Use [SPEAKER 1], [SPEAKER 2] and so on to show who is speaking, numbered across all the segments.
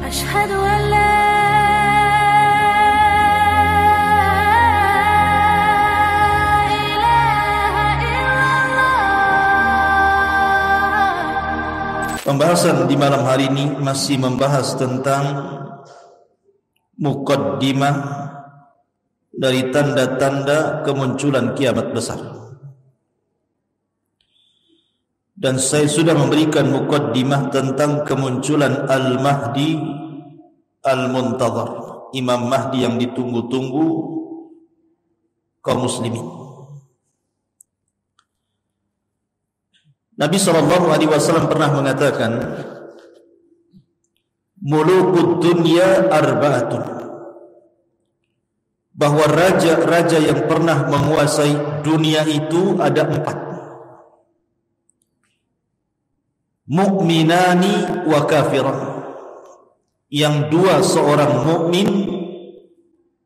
[SPEAKER 1] أشهد أن لا
[SPEAKER 2] Pembahasan di malam hari ini masih membahas tentang muqaddimah dari tanda-tanda kemunculan kiamat besar. Dan saya sudah memberikan muqaddimah tentang kemunculan Al-Mahdi Al-Muntadhar, Imam Mahdi yang ditunggu-tunggu kaum muslimin. Nabi SAW pernah mengatakan, mulukud dunya arba'atun, bahwa raja-raja yang pernah menguasai dunia itu ada 4. Mu'minani wa kafiran, yang 2 seorang mukmin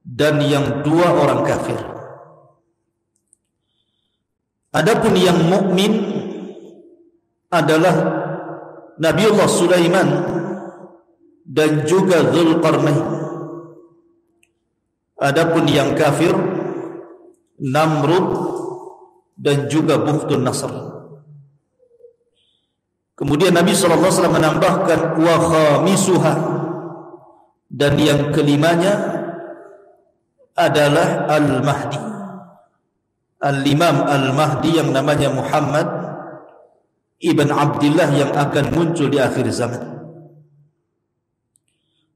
[SPEAKER 2] dan yang 2 orang kafir. Adapun yang mukmin adalah Nabiullah Sulaiman dan juga Dzulqarnain. Adapun yang kafir Namrud dan juga Bukhtun Nasr. Kemudian Nabi SAW menambahkan wa khamisuha, dan yang kelimanya adalah Al-Mahdi, Al-Imam Al-Mahdi yang namanya Muhammad Ibn Abdillah, yang akan muncul di akhir zaman.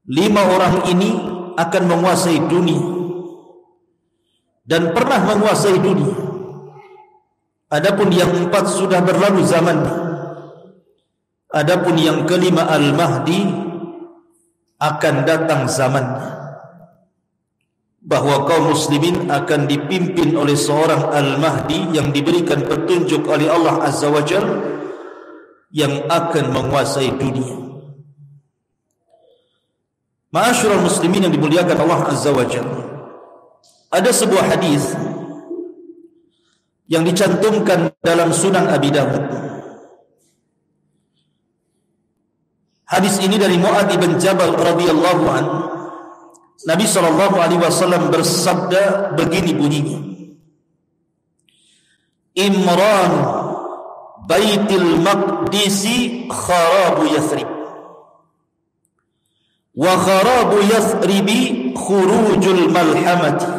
[SPEAKER 2] 5 orang ini akan menguasai dunia dan pernah menguasai dunia. Adapun yang 4 sudah berlalu zamannya. Adapun yang kelima Al-Mahdi akan datang zamannya, bahwa kaum muslimin akan dipimpin oleh seorang Al-Mahdi yang diberikan petunjuk oleh Allah Azza wa Jalla, yang akan menguasai dunia. Ma'asyiral muslimin yang dimuliakan Allah Azza wa Jalla, ada sebuah hadis yang dicantumkan dalam Sunan Abi Dawud. Hadis ini dari Mu'adz bin Jabal radhiyallahu anhu. Nabi SAW bersabda begini bunyinya, Imran Baitul Maqdisi kharabu Yathrib, wa kharabu Yathribi khurujul malhamati,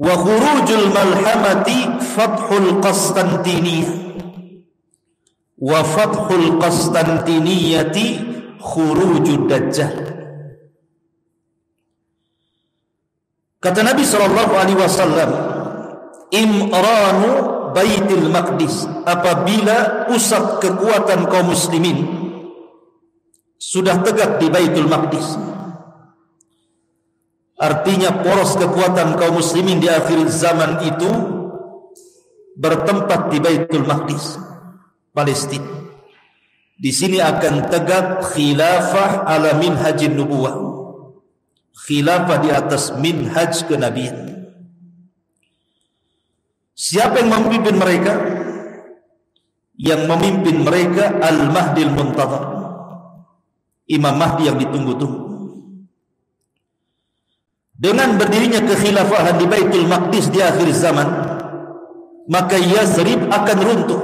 [SPEAKER 2] wa khurujul malhamati fathul Qastantiniyah, wa fathul Qastantiniyati khurujud Dajjal. Kata Nabi SAW, Imranu Baitul Maqdis, apabila pusat kekuatan kaum muslimin sudah tegak di Baitul Maqdis, artinya poros kekuatan kaum muslimin di akhir zaman itu bertempat di Baitul Maqdis, Palestina. Di sini akan tegak khilafah ala minhajin nubuwah, khilafah di atas minhaj kenabian. Siapa yang memimpin mereka? Yang memimpin mereka Al-Mahdi Al-Muntadhar, Imam Mahdi yang ditunggu-tunggu. Dengan berdirinya kekhilafahan di Baitul Maqdis di akhir zaman, maka Yathrib akan runtuh.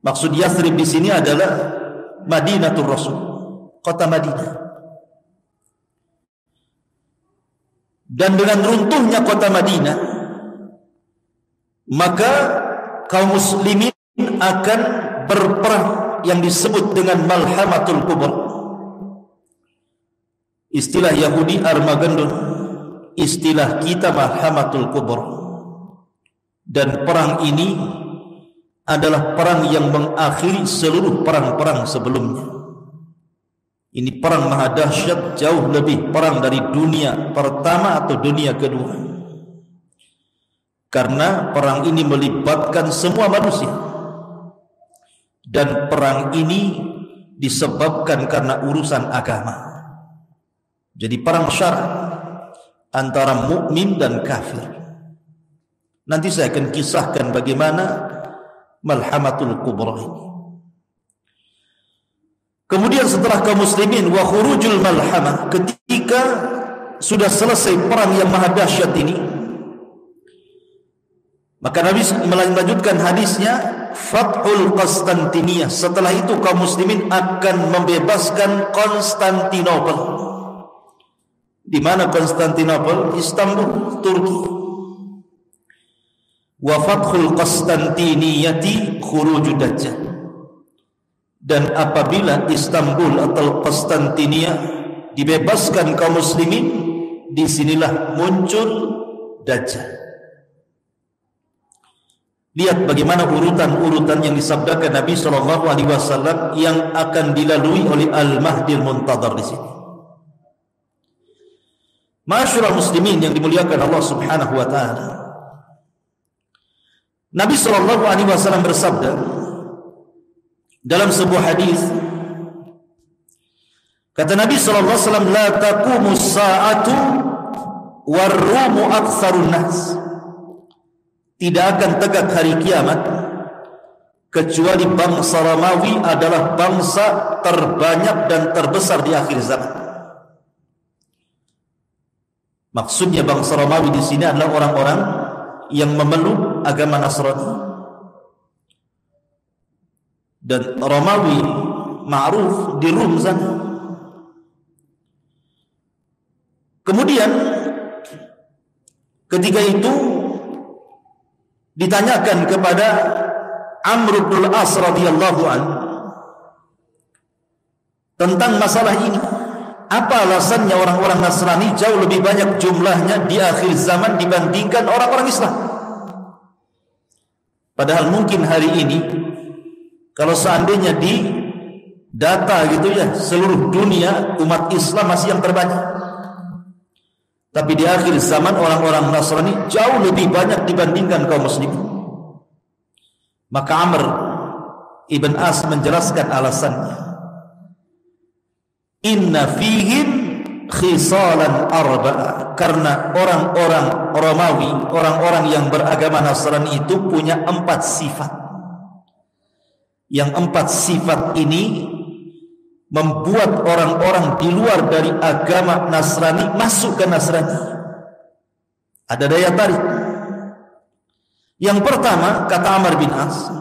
[SPEAKER 2] Maksud Yathrib di sini adalah Madinatul Rasul, kota Madinah. Dan dengan runtuhnya kota Madinah, maka kaum muslimin akan berperang yang disebut dengan Malhamatul Kubra. Istilah Yahudi Armageddon, istilah kita Malhamatul Kubra. Dan perang ini adalah perang yang mengakhiri seluruh perang-perang sebelumnya. Ini perang maha dahsyat, jauh lebih perang dari dunia pertama atau dunia kedua. Karena perang ini melibatkan semua manusia, dan perang ini disebabkan karena urusan agama. Jadi perang syarak antara mukmin dan kafir. Nanti saya akan kisahkan bagaimana Malhamatul Kubra ini. Kemudian setelah kaum muslimin wa khurujul malhamah, ketika sudah selesai perang yang maha dahsyat ini, maka Nabi melanjutkan hadisnya, Fathul Konstantiniyah. Setelah itu kaum muslimin akan membebaskan Konstantinopel. Di mana Konstantinopel? Istanbul, Turki. Wa fathul Konstantiniyati khurujud dajjal. Dan apabila Istanbul atau Konstantiniyah dibebaskan kaum muslimin, disinilah muncul Dajjal. Lihat bagaimana urutan-urutan yang disabdakan Nabi SAW yang akan dilalui oleh Al-Mahdil Muntadhar di sini. Ma'asyiral muslimin yang dimuliakan Allah Subhanahu wa taala. Nabi SAW bersabda dalam sebuah hadis, kata Nabi SAW, la taqumus sa'atu war-rumu aktsarun nas. Tidak akan tegak hari kiamat kecuali bangsa Romawi adalah bangsa terbanyak dan terbesar di akhir zaman. Maksudnya bangsa Romawi di sini adalah orang-orang yang memeluk agama Nasrani. Dan Romawi ma'ruf di Rum sana. Kemudian ketika itu ditanyakan kepada Amr bin As radhiyallahu anhu tentang masalah ini, apa alasannya orang-orang Nasrani jauh lebih banyak jumlahnya di akhir zaman dibandingkan orang-orang Islam? Padahal mungkin hari ini kalau seandainya di data gitu ya, seluruh dunia umat Islam masih yang terbanyak. Tapi di akhir zaman orang-orang Nasrani jauh lebih banyak dibandingkan kaum muslimin. Maka Amr ibn As menjelaskan alasannya. Inna fihim khisalan arba'ah. Karena orang-orang Romawi, orang-orang yang beragama Nasrani itu punya 4 sifat. Yang 4 sifat ini membuat orang-orang di luar dari agama Nasrani masuk ke Nasrani. Ada daya tarik. Yang pertama, kata Amr bin As,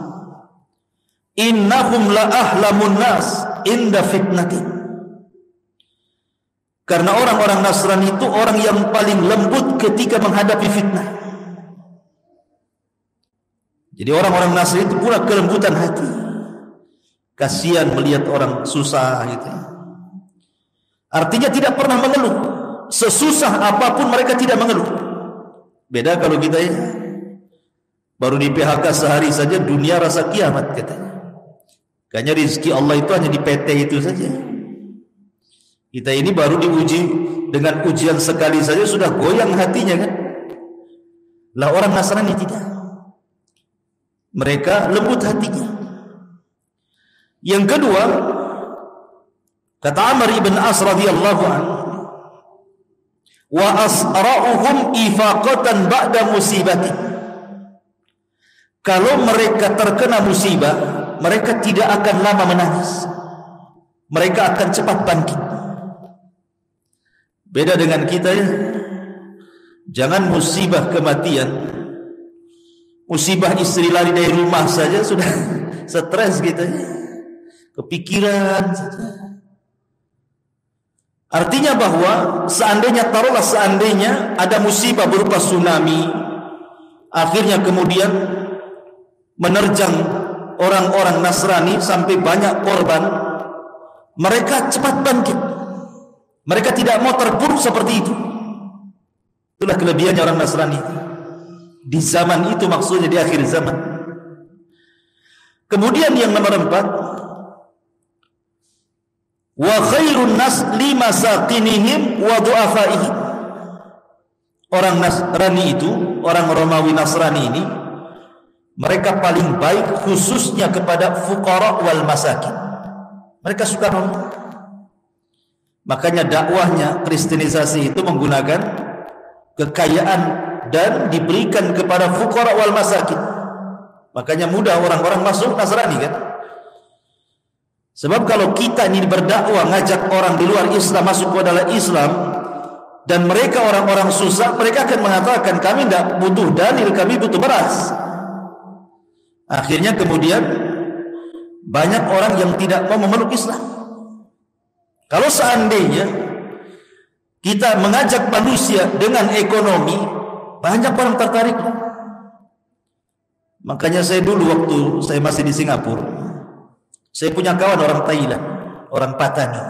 [SPEAKER 2] innahum la ahlamun nas inda fitnatin. Karena orang-orang Nasrani itu orang yang paling lembut ketika menghadapi fitnah. Jadi orang-orang Nasrani itu pula kelembutan hati. Kasihan melihat orang susah gitu. Artinya tidak pernah mengeluh. Sesusah apapun mereka tidak mengeluh. Beda kalau kita ya, baru di PHK sehari saja dunia rasa kiamat katanya. Kayaknya rezeki Allah itu hanya di PT itu saja. Kita ini baru diuji dengan ujian sekali saja sudah goyang hatinya kan. Lah orang Nasrani tidak. Mereka lembut hatinya. Yang kedua, kata Amr ibn As radhiyallahu anhu, wa asra'uhum ifaqatan ba'da musibati. Kalau mereka terkena musibah, mereka tidak akan lama menangis. Mereka akan cepat bangkit. Beda dengan kita ya. Jangan musibah kematian, musibah istri lari dari rumah saja sudah stres kita ya. Kepikiran saja. Artinya bahwa seandainya ada musibah berupa tsunami, akhirnya kemudian menerjang orang-orang Nasrani sampai banyak korban, mereka cepat bangkit. Mereka tidak mau terpuruk seperti itu. Itulah kelebihannya orang Nasrani di zaman itu, maksudnya di akhir zaman. Kemudian yang nomor 4, wa khairun nas limasaqinihim wa du'afaihim. Orang Nasrani itu, orang Romawi Nasrani ini, mereka paling baik khususnya kepada fuqara wal masakin. Mereka suka nolong. Makanya dakwahnya kristenisasi itu menggunakan kekayaan dan diberikan kepada fuqara wal masakin. Makanya mudah orang-orang masuk Nasrani kan. Sebab kalau kita ini berdakwah ngajak orang di luar Islam masuk ke dalam Islam dan mereka orang-orang susah, mereka akan mengatakan kami tidak butuh dalil, kami butuh beras. Akhirnya kemudian banyak orang yang tidak mau memeluk Islam. Kalau seandainya kita mengajak manusia dengan ekonomi, banyak orang tertarik. Makanya saya dulu waktu saya masih di Singapura, saya punya kawan orang Thailand, orang Patani.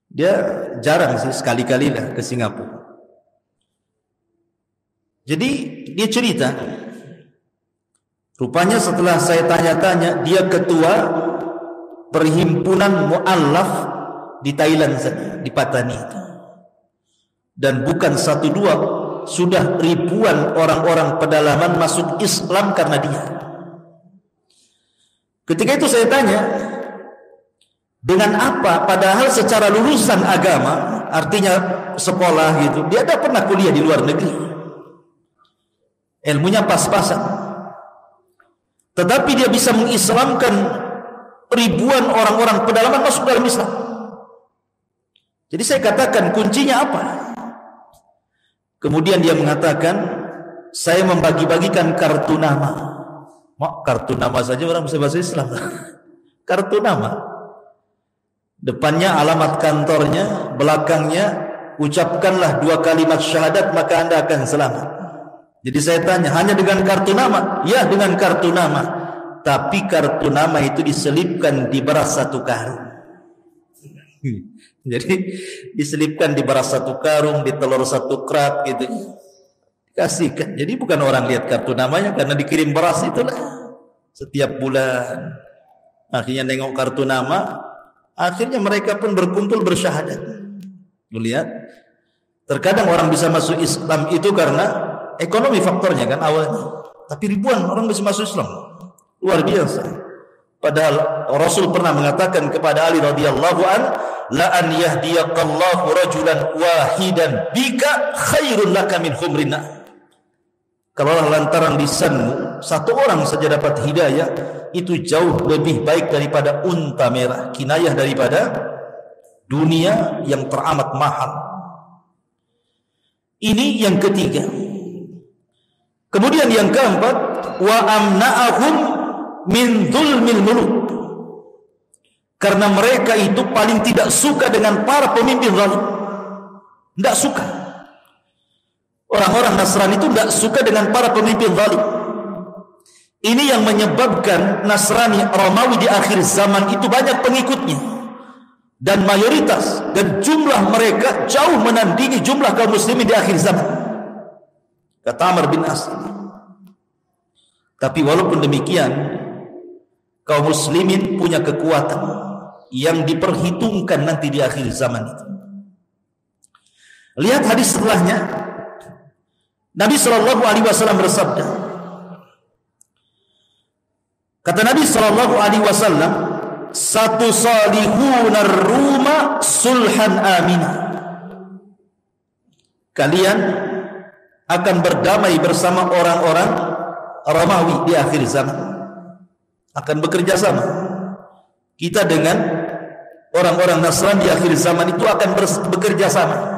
[SPEAKER 2] Dia jarang sih, sekali-kali lah ke Singapura. Jadi dia cerita, rupanya setelah saya tanya-tanya, dia ketua perhimpunan mu'allaf di Thailand saja, di Patani itu. Dan bukan satu dua, sudah ribuan orang-orang pedalaman masuk Islam karena dia. Ketika itu saya tanya, dengan apa? Padahal secara lulusan agama, artinya sekolah gitu, dia tidak pernah kuliah di luar negeri, ilmunya pas-pasan, tetapi dia bisa mengislamkan ribuan orang-orang pedalaman masuk dalam Islam. Jadi saya katakan, kuncinya apa? Kemudian dia mengatakan, saya membagi-bagikan kartu nama. Mak, kartu nama saja orang bisa bahasa Islam. Kartu nama, depannya alamat kantornya, belakangnya ucapkanlah 2 kalimat syahadat maka Anda akan selamat. Jadi saya tanya, hanya dengan kartu nama? Ya, dengan kartu nama. Tapi kartu nama itu diselipkan di beras 1 karung. Jadi diselipkan di beras 1 karung, di telur 1 kerat gitu, kasihkan. Jadi bukan orang lihat kartu namanya, karena dikirim beras itulah setiap bulan. Akhirnya nengok kartu nama, akhirnya mereka pun berkumpul bersyahadat. Lu lihat, terkadang orang bisa masuk Islam itu karena ekonomi faktornya kan awalnya, tapi ribuan orang bisa masuk Islam, luar biasa. Padahal Rasul pernah mengatakan kepada Ali radhiyallahu an, la an yahdiyaqallahu rajulan wahidan bika khairun laka min humrina. Kalau lantaran lisanmu 1 orang saja dapat hidayah, itu jauh lebih baik daripada unta merah, kinayah daripada dunia yang teramat mahal. Ini yang ketiga. Kemudian yang keempat, wa amna'ahum min dzulmil muluk. Karena mereka itu paling tidak suka dengan para pemimpin zalim. Tidak suka. Orang-orang Nasrani itu tidak suka dengan para pemimpin zalim. Ini yang menyebabkan Nasrani Romawi di akhir zaman itu banyak pengikutnya, dan mayoritas dan jumlah mereka jauh menandingi jumlah kaum muslimin di akhir zaman, kata Amr bin As. Tapi walaupun demikian, kaum muslimin punya kekuatan yang diperhitungkan nanti di akhir zaman itu. Lihat hadis setelahnya. Nabi sallallahu alaihi wasallam bersabda, kata Nabi sallallahu alaihi wasallam, satu salihunar ruma sulhan amina. Kalian akan berdamai bersama orang-orang Romawi di akhir zaman, akan bekerja sama. Kita dengan orang-orang Nasrani di akhir zaman itu akan bekerja sama,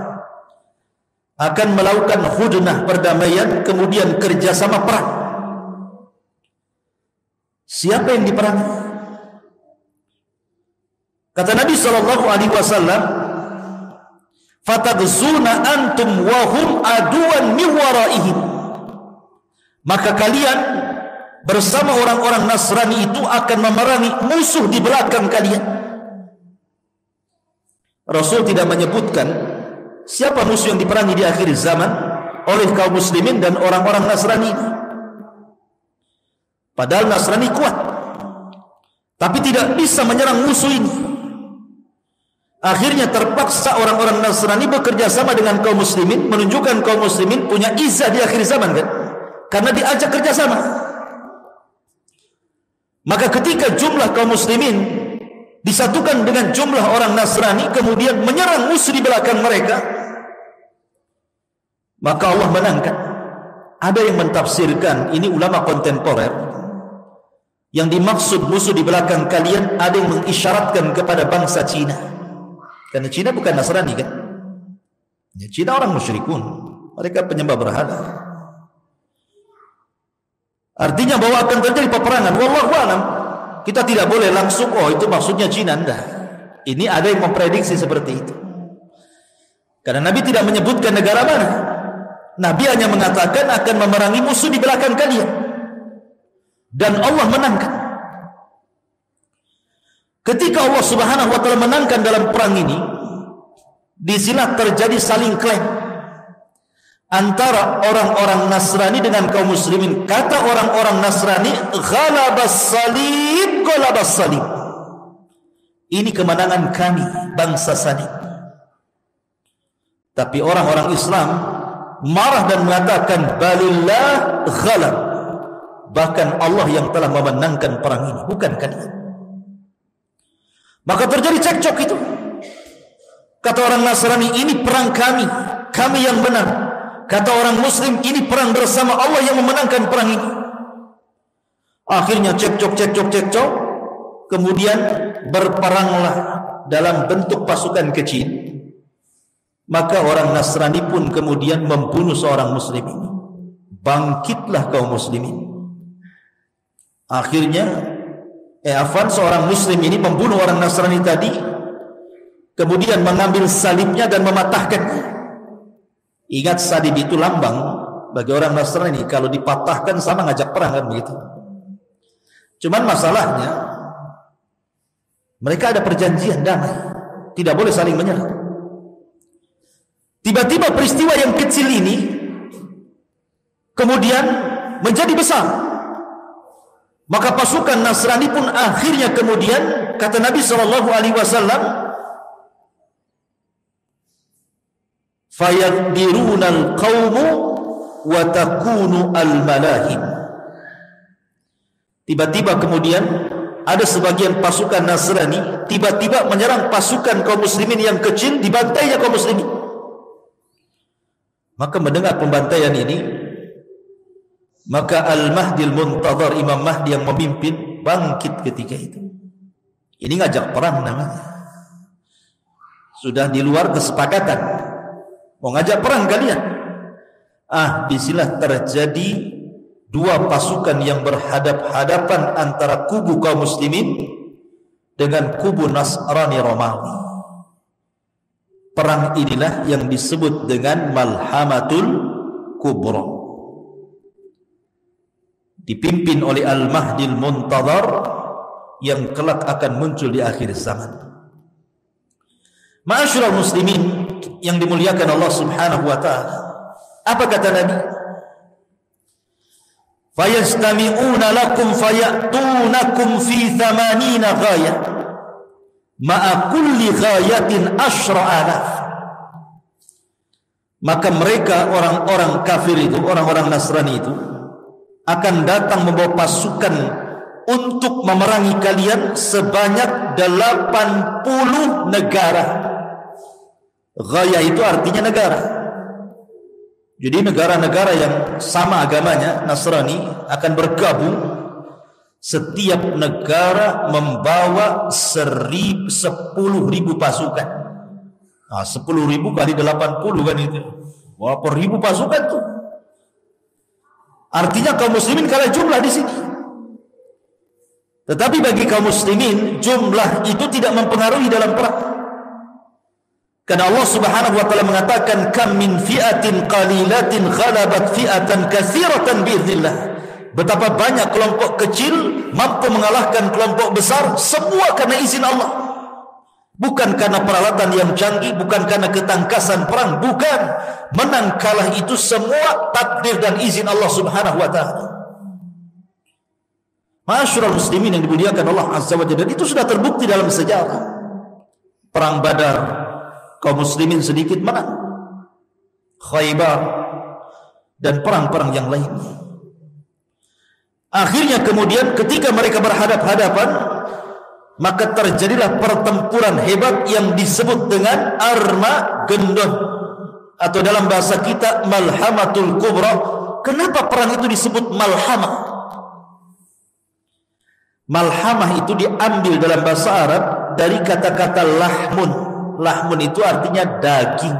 [SPEAKER 2] akan melakukan hudnah perdamaian, kemudian kerjasama perang. Siapa yang diperangi? Kata Nabi sallallahu alaihi wasallam, fatadzuna antum wa hum aduan min waraihim. Maka kalian bersama orang-orang Nasrani itu akan memerangi musuh di belakang kalian. Rasul tidak menyebutkan siapa musuh yang diperangi di akhir zaman oleh kaum muslimin dan orang-orang Nasrani. Padahal Nasrani kuat, tapi tidak bisa menyerang musuh ini. Akhirnya terpaksa orang-orang Nasrani bekerja sama dengan kaum muslimin, menunjukkan kaum muslimin punya izah di akhir zaman kan, karena diajak kerjasama. Maka ketika jumlah kaum muslimin disatukan dengan jumlah orang Nasrani, kemudian menyerang musuh di belakang mereka, maka Allah menangkan. Ada yang mentafsirkan, ini ulama kontemporer, Yang dimaksud musuh di belakang kalian ada yang mengisyaratkan kepada bangsa Cina. Karena Cina bukan Nasrani kan? Ya, Cina orang musyrikun, mereka penyembah berhala. Artinya bahwa akan terjadi peperangan. Wallahu a'lam. Kita tidak boleh langsung, oh itu maksudnya Cina. Enggak. Ini ada yang memprediksi seperti itu. Karena Nabi tidak menyebutkan negara mana. Nabi hanya mengatakan akan memerangi musuh di belakang kalian. Dan Allah menangkan. Ketika Allah Subhanahu wa taala menangkan dalam perang ini, di sini terjadi saling klaim antara orang-orang Nasrani dengan kaum muslimin. Kata orang-orang Nasrani, ghalabas salib, ghalabas salib. Ini kemenangan kami, bangsa salib. Tapi orang-orang Islam marah dan mengatakan, balillah ghalab. Bahkan Allah yang telah memenangkan perang ini, bukan kalian. Maka terjadi cekcok itu. Kata orang Nasrani, ini perang kami, kami yang menang. Kata orang Muslim, ini perang bersama, Allah yang memenangkan perang ini. Akhirnya cekcok. Kemudian berperanglah dalam bentuk pasukan kecil. Maka orang Nasrani pun kemudian membunuh seorang Muslim ini. Bangkitlah kaum muslimin. Akhirnya seorang Muslim ini membunuh orang Nasrani tadi, kemudian mengambil salibnya dan mematahkannya. Ingat, salib itu lambang bagi orang Nasrani, kalau dipatahkan sama ngajak perang kan begitu. Cuman masalahnya mereka ada perjanjian damai, tidak boleh saling menyerang. Tiba-tiba peristiwa yang kecil ini kemudian menjadi besar. Maka pasukan Nasrani pun akhirnya kemudian, kata Nabi SAW, fayaqdirunal qawmu wa takunu al-malahim. Tiba-tiba kemudian ada sebagian pasukan Nasrani tiba-tiba menyerang pasukan kaum muslimin yang kecil, dibantainya kaum muslimin. Maka mendengar pembantaian ini, maka Al-Mahdi Al-Muntadhar, Imam Mahdi yang memimpin, bangkit ketika itu. Ini ngajak perang namanya. Sudah di luar kesepakatan, mau ngajak perang kalian. Disinilah terjadi dua pasukan yang berhadap-hadapan antara kubu kaum muslimin dengan kubu Nasrani Romawi. Perang inilah yang disebut dengan Malhamatul Kubra, dipimpin oleh Al-Mahdi Al-Muntadhar yang kelak akan muncul di akhir zaman. Ma'asyiral muslimin yang dimuliakan Allah Subhanahu wa taala, apa kata Nabi? Fayastami'una lakum fayatunakum fi 80 ghayah ma'a kulli ghayatin 10,000. Maka mereka orang-orang kafir itu, orang-orang Nasrani itu akan datang membawa pasukan untuk memerangi kalian sebanyak 80 negara. Ghaya itu artinya negara. Jadi negara-negara yang sama agamanya, Nasrani, akan bergabung. Setiap negara membawa 10.000 pasukan. 10.000 kali 80 kan itu. Berapa ribu pasukan tuh? Artinya kaum muslimin kalah jumlah di sini. Tetapi bagi kaum muslimin jumlah itu tidak mempengaruhi dalam perang. Karena Allah Subhanahu wa taala mengatakan, kam min fi'atin qalilatin ghalabat fi'atan katsiratan biiznillah. Betapa banyak kelompok kecil mampu mengalahkan kelompok besar, semua karena izin Allah. Bukan karena peralatan yang canggih, bukan karena ketangkasan perang, bukan. Menang kalah itu semua takdir dan izin Allah Subhanahu wa taala. Ma'asyiral muslimin yang dimuliakan Allah Azza wa Jalla, dan itu sudah terbukti dalam sejarah. Perang Badar, kaum muslimin sedikit menang. Khaybar dan perang-perang yang lainnya. Akhirnya kemudian ketika mereka berhadap-hadapan, maka terjadilah pertempuran hebat yang disebut dengan Armageddon, atau dalam bahasa kita Malhamatul Kubra. Kenapa perang itu disebut malhamah? Malhamah itu diambil dalam bahasa Arab dari kata-kata lahmun. Lahmun itu artinya daging.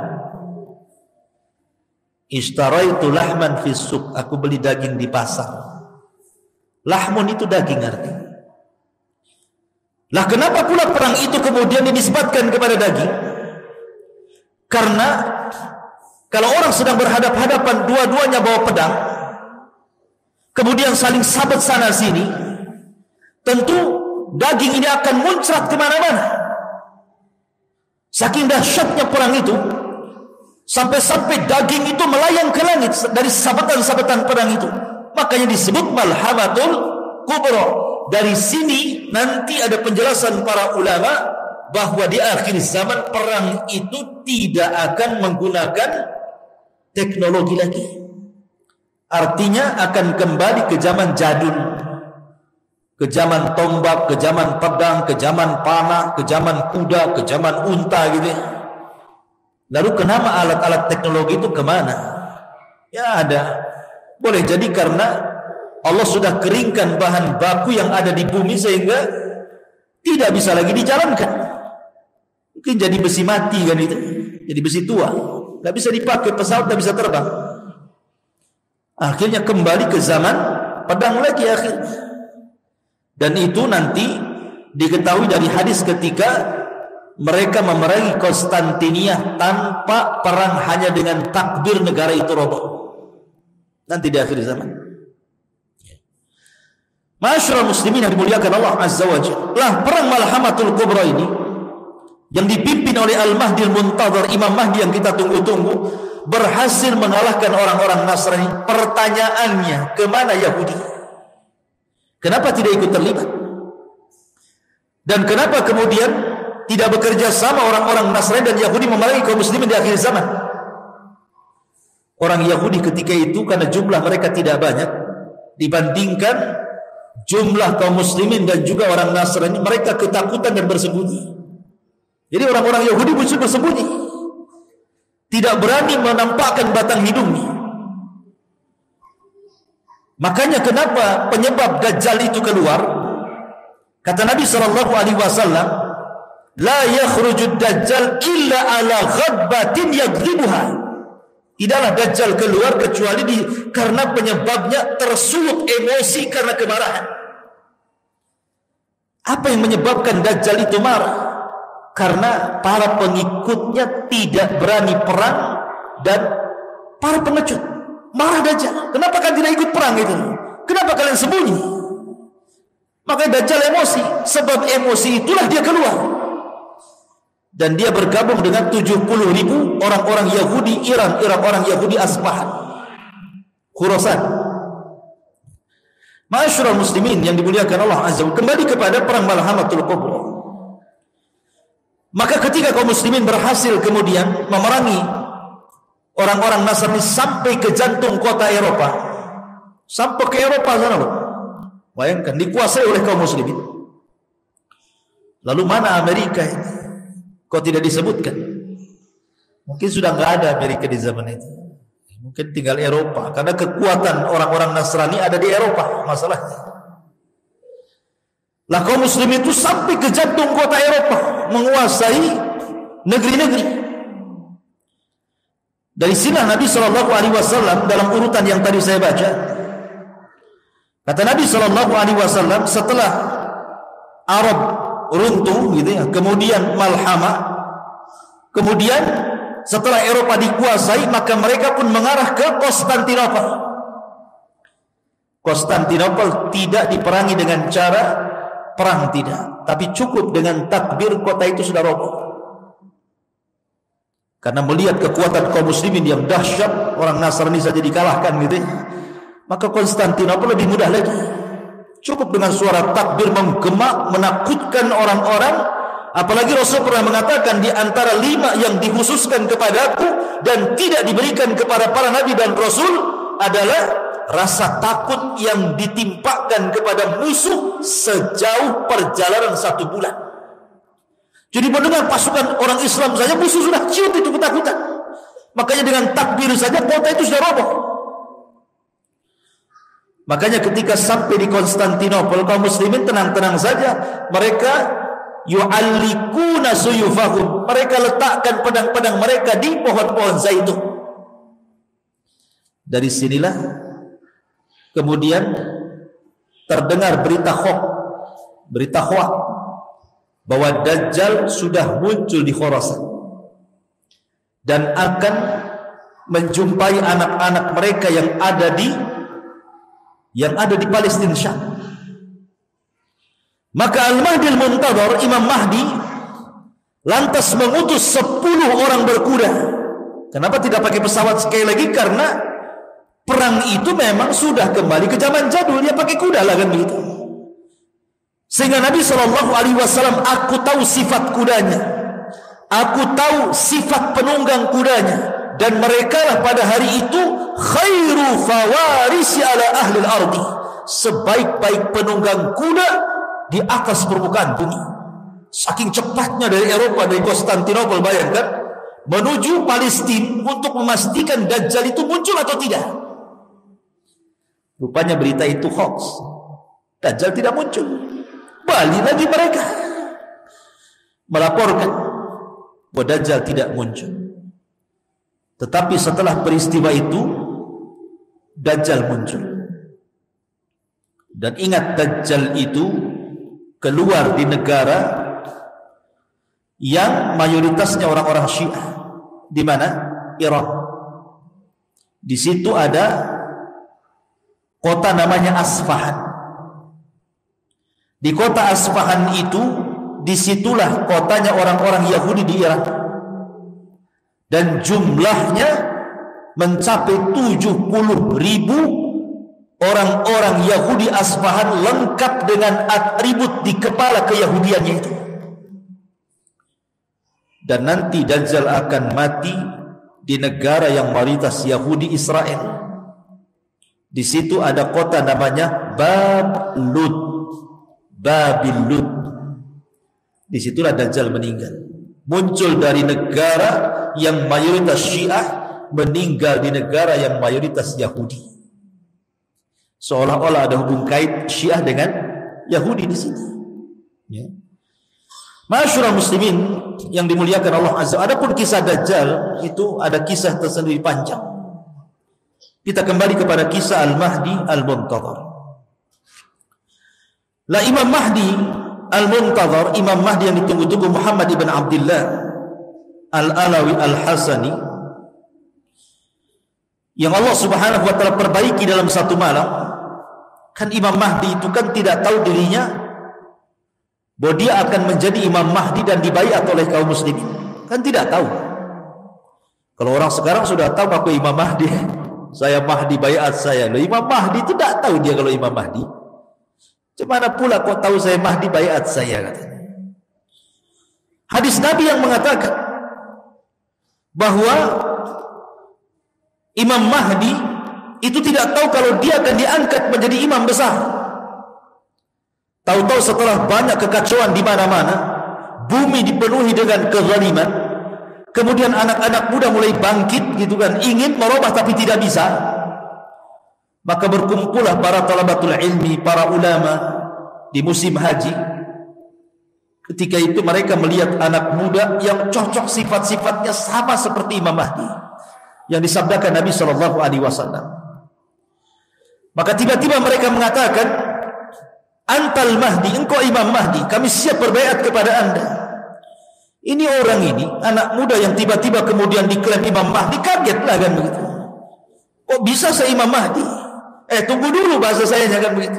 [SPEAKER 2] Ishtaraitu lahman fis suq, aku beli daging di pasar. Lahmun itu daging artinya. Lah kenapa pula perang itu kemudian dinisbatkan kepada daging? Karena kalau orang sedang berhadap-hadapan, dua-duanya bawa pedang, kemudian saling sabet sana sini, tentu daging ini akan muncrat kemana-mana. Saking dahsyatnya perang itu, sampai-sampai daging itu melayang ke langit dari sabetan-sabetan perang itu. Makanya disebut malhamatul kubra. Dari sini nanti ada penjelasan para ulama bahwa di akhir zaman perang itu tidak akan menggunakan teknologi lagi. Artinya akan kembali ke zaman jadul, ke zaman tombak, ke zaman pedang, ke zaman panah, ke zaman kuda, ke zaman unta gitu. Lalu kenapa alat-alat teknologi itu kemana? Ya ada. Boleh jadi karena Allah sudah keringkan bahan baku yang ada di bumi sehingga tidak bisa lagi dijalankan. Mungkin jadi besi mati kan itu, jadi besi tua, nggak bisa dipakai, pesawat nggak bisa terbang. Akhirnya kembali ke zaman pedang lagi akhirnya. Dan itu nanti diketahui dari hadis ketika mereka memerangi Konstantinia tanpa perang, hanya dengan takbir negara itu roboh. Nanti di akhir zaman. Ma'asyiral muslimin yang dimuliakan Allah Azza wa Jalla, perang Malhamatul Kubra ini yang dipimpin oleh Al-Mahdi Al-Muntadhar, Imam Mahdi yang kita tunggu-tunggu, berhasil mengalahkan orang-orang Nasrani. Pertanyaannya, kemana Yahudi? Kenapa tidak ikut terlibat? Dan kenapa kemudian tidak bekerja sama orang-orang Nasrani dan Yahudi memerangi kaum muslimin di akhir zaman? Orang Yahudi ketika itu karena jumlah mereka tidak banyak dibandingkan jumlah kaum muslimin dan juga orang Nasrani, mereka ketakutan dan bersembunyi. Jadi orang-orang Yahudi bersembunyi, tidak berani menampakkan batang hidungnya. Makanya kenapa penyebab Dajjal itu keluar? Kata Nabi SAW, la yakhrujud Dajjal illa ala ghadbatin yaghdhibuha. Tidaklah Dajjal keluar kecuali karena penyebabnya tersulut emosi karena kemarahan. Apa yang menyebabkan Dajjal itu marah? Karena para pengikutnya tidak berani perang dan para pengecut. Marah Dajjal. Kenapa kalian tidak ikut perang itu? Kenapa kalian sembunyi? Makanya Dajjal emosi. Sebab emosi itulah dia keluar. Dan dia bergabung dengan 70.000 orang-orang Yahudi Iran, orang Yahudi Asbahan, Khurasan. Ma'asyiral muslimin yang dimuliakan Allah Azza wa Jalla, kembali kepada perang Malhamatul Kubra. Maka ketika kaum muslimin berhasil kemudian memerangi orang-orang Nasrani sampai ke jantung kota Eropa, sampai ke Eropa sana, bayangkan dikuasai oleh kaum muslimin. Lalu mana Amerika ini? Kok tidak disebutkan? Mungkin sudah nggak ada Amerika di zaman itu. Mungkin tinggal Eropa, karena kekuatan orang-orang Nasrani ada di Eropa masalahnya. Lah kaum muslim itu sampai ke jantung kota Eropa, menguasai negeri-negeri. Dari sini Nabi SAW dalam urutan yang tadi saya baca, kata Nabi SAW, setelah Arab runtuh gitu ya, kemudian Malhamah, kemudian setelah Eropa dikuasai, maka mereka pun mengarah ke Konstantinopel. Konstantinopel tidak diperangi dengan cara perang, tidak, tapi cukup dengan takbir kota itu sudah roboh. Karena melihat kekuatan kaum muslimin yang dahsyat, orang Nasrani saja dikalahkan gitu ya, maka Konstantinopel lebih mudah lagi. Cukup dengan suara takbir menggema, menakutkan orang-orang. Apalagi Rasul pernah mengatakan, di antara 5 yang dikhususkan kepadaku dan tidak diberikan kepada para nabi dan rasul adalah rasa takut yang ditimpakan kepada musuh sejauh perjalanan 1 bulan. Jadi mendengar pasukan orang Islam saja, musuh sudah ciut itu ketakutan. Makanya dengan takbir saja kota itu sudah roboh. Makanya ketika sampai di Konstantinopel, kaum muslimin tenang-tenang saja. Mereka yu'allikuna suyufahum, mereka letakkan pedang-pedang mereka di pohon-pohon zaitun. Dari sinilah kemudian terdengar berita hoax bahwa Dajjal sudah muncul di Khurasan dan akan menjumpai anak-anak mereka yang ada di Palestina, Syam. Maka Al-Mahdi Al-Muntadhar, Imam Mahdi, lantas mengutus 10 orang berkuda. Kenapa tidak pakai pesawat sekali lagi? Karena perang itu memang sudah kembali ke zaman jadul, dia pakai kuda lah kan begitu. Sehingga Nabi SAW, aku tahu sifat kudanya, aku tahu sifat penunggang kudanya, dan mereka lah pada hari itu khairu fawarisi ala ahli al-ardi, sebaik-baik penunggang kuda di atas permukaan bumi. Saking cepatnya dari Eropa, dari Konstantinopel, bayangkan, menuju Palestina untuk memastikan Dajjal itu muncul atau tidak. Rupanya berita itu hoax, Dajjal tidak muncul. Balik lagi mereka melaporkan bahwa Dajjal tidak muncul. Tetapi setelah peristiwa itu Dajjal muncul. Dan ingat, Dajjal itu keluar di negara yang mayoritasnya orang-orang Syiah. Di mana? Irak. Di situ ada kota namanya Asfahan. Di kota Asfahan itu, disitulah kotanya orang-orang Yahudi di Irak. Dan jumlahnya mencapai 70.000 orang-orang Yahudi Asfahan, lengkap dengan atribut di kepala keyahudiannya itu. Dan nanti Dajjal akan mati di negara yang mayoritas Yahudi, Israel. Di situ ada kota namanya Babil Lud. Disitulah Dajjal meninggal. Muncul dari negara yang mayoritas Syiah, meninggal di negara yang mayoritas Yahudi. Seolah-olah ada hubung kait Syiah dengan Yahudi di sini. Ya. Masyurah muslimin yang dimuliakan Allah Azza. Adapun kisah Dajjal itu ada kisah tersendiri panjang. Kita kembali kepada kisah Al-Mahdi Al-Muntadhar. Lah Imam Mahdi Al-Muntadhar, Imam Mahdi yang ditunggu-tunggu, Muhammad ibn Abdullah Al-Alawi Al-Hasani, yang Allah Subhanahu wa ta'ala perbaiki dalam satu malam. Kan Imam Mahdi itu kan tidak tahu dirinya bahwa dia akan menjadi Imam Mahdi dan dibaiat oleh kaum muslimin. Kan tidak tahu. Kalau orang sekarang sudah tahu aku Imam Mahdi, saya Mahdi, baiat saya. Loh, Imam Mahdi itu tidak tahu dia kalau Imam Mahdi. Gimana pula kok tahu saya Mahdi, baiat saya, katanya. Hadis Nabi yang mengatakan bahwa Imam Mahdi itu tidak tahu kalau dia akan diangkat menjadi imam besar. Tahu-tahu setelah banyak kekacauan di mana-mana, bumi dipenuhi dengan kezaliman, kemudian anak-anak muda mulai bangkit gitu kan, ingin merubah tapi tidak bisa. Maka berkumpullah para talabatul ilmi, para ulama di musim haji. Ketika itu mereka melihat anak muda yang cocok sifat-sifatnya sama seperti Imam Mahdi yang disabdakan Nabi SAW. Maka tiba-tiba mereka mengatakan, Antal Mahdi, engkau Imam Mahdi, kami siap berbaiat kepada anda. Ini orang ini, anak muda yang tiba-tiba kemudian diklaim Imam Mahdi, kagetlah kan begitu. Oh bisa saya Imam Mahdi? Tunggu dulu bahasa saya kan begitu.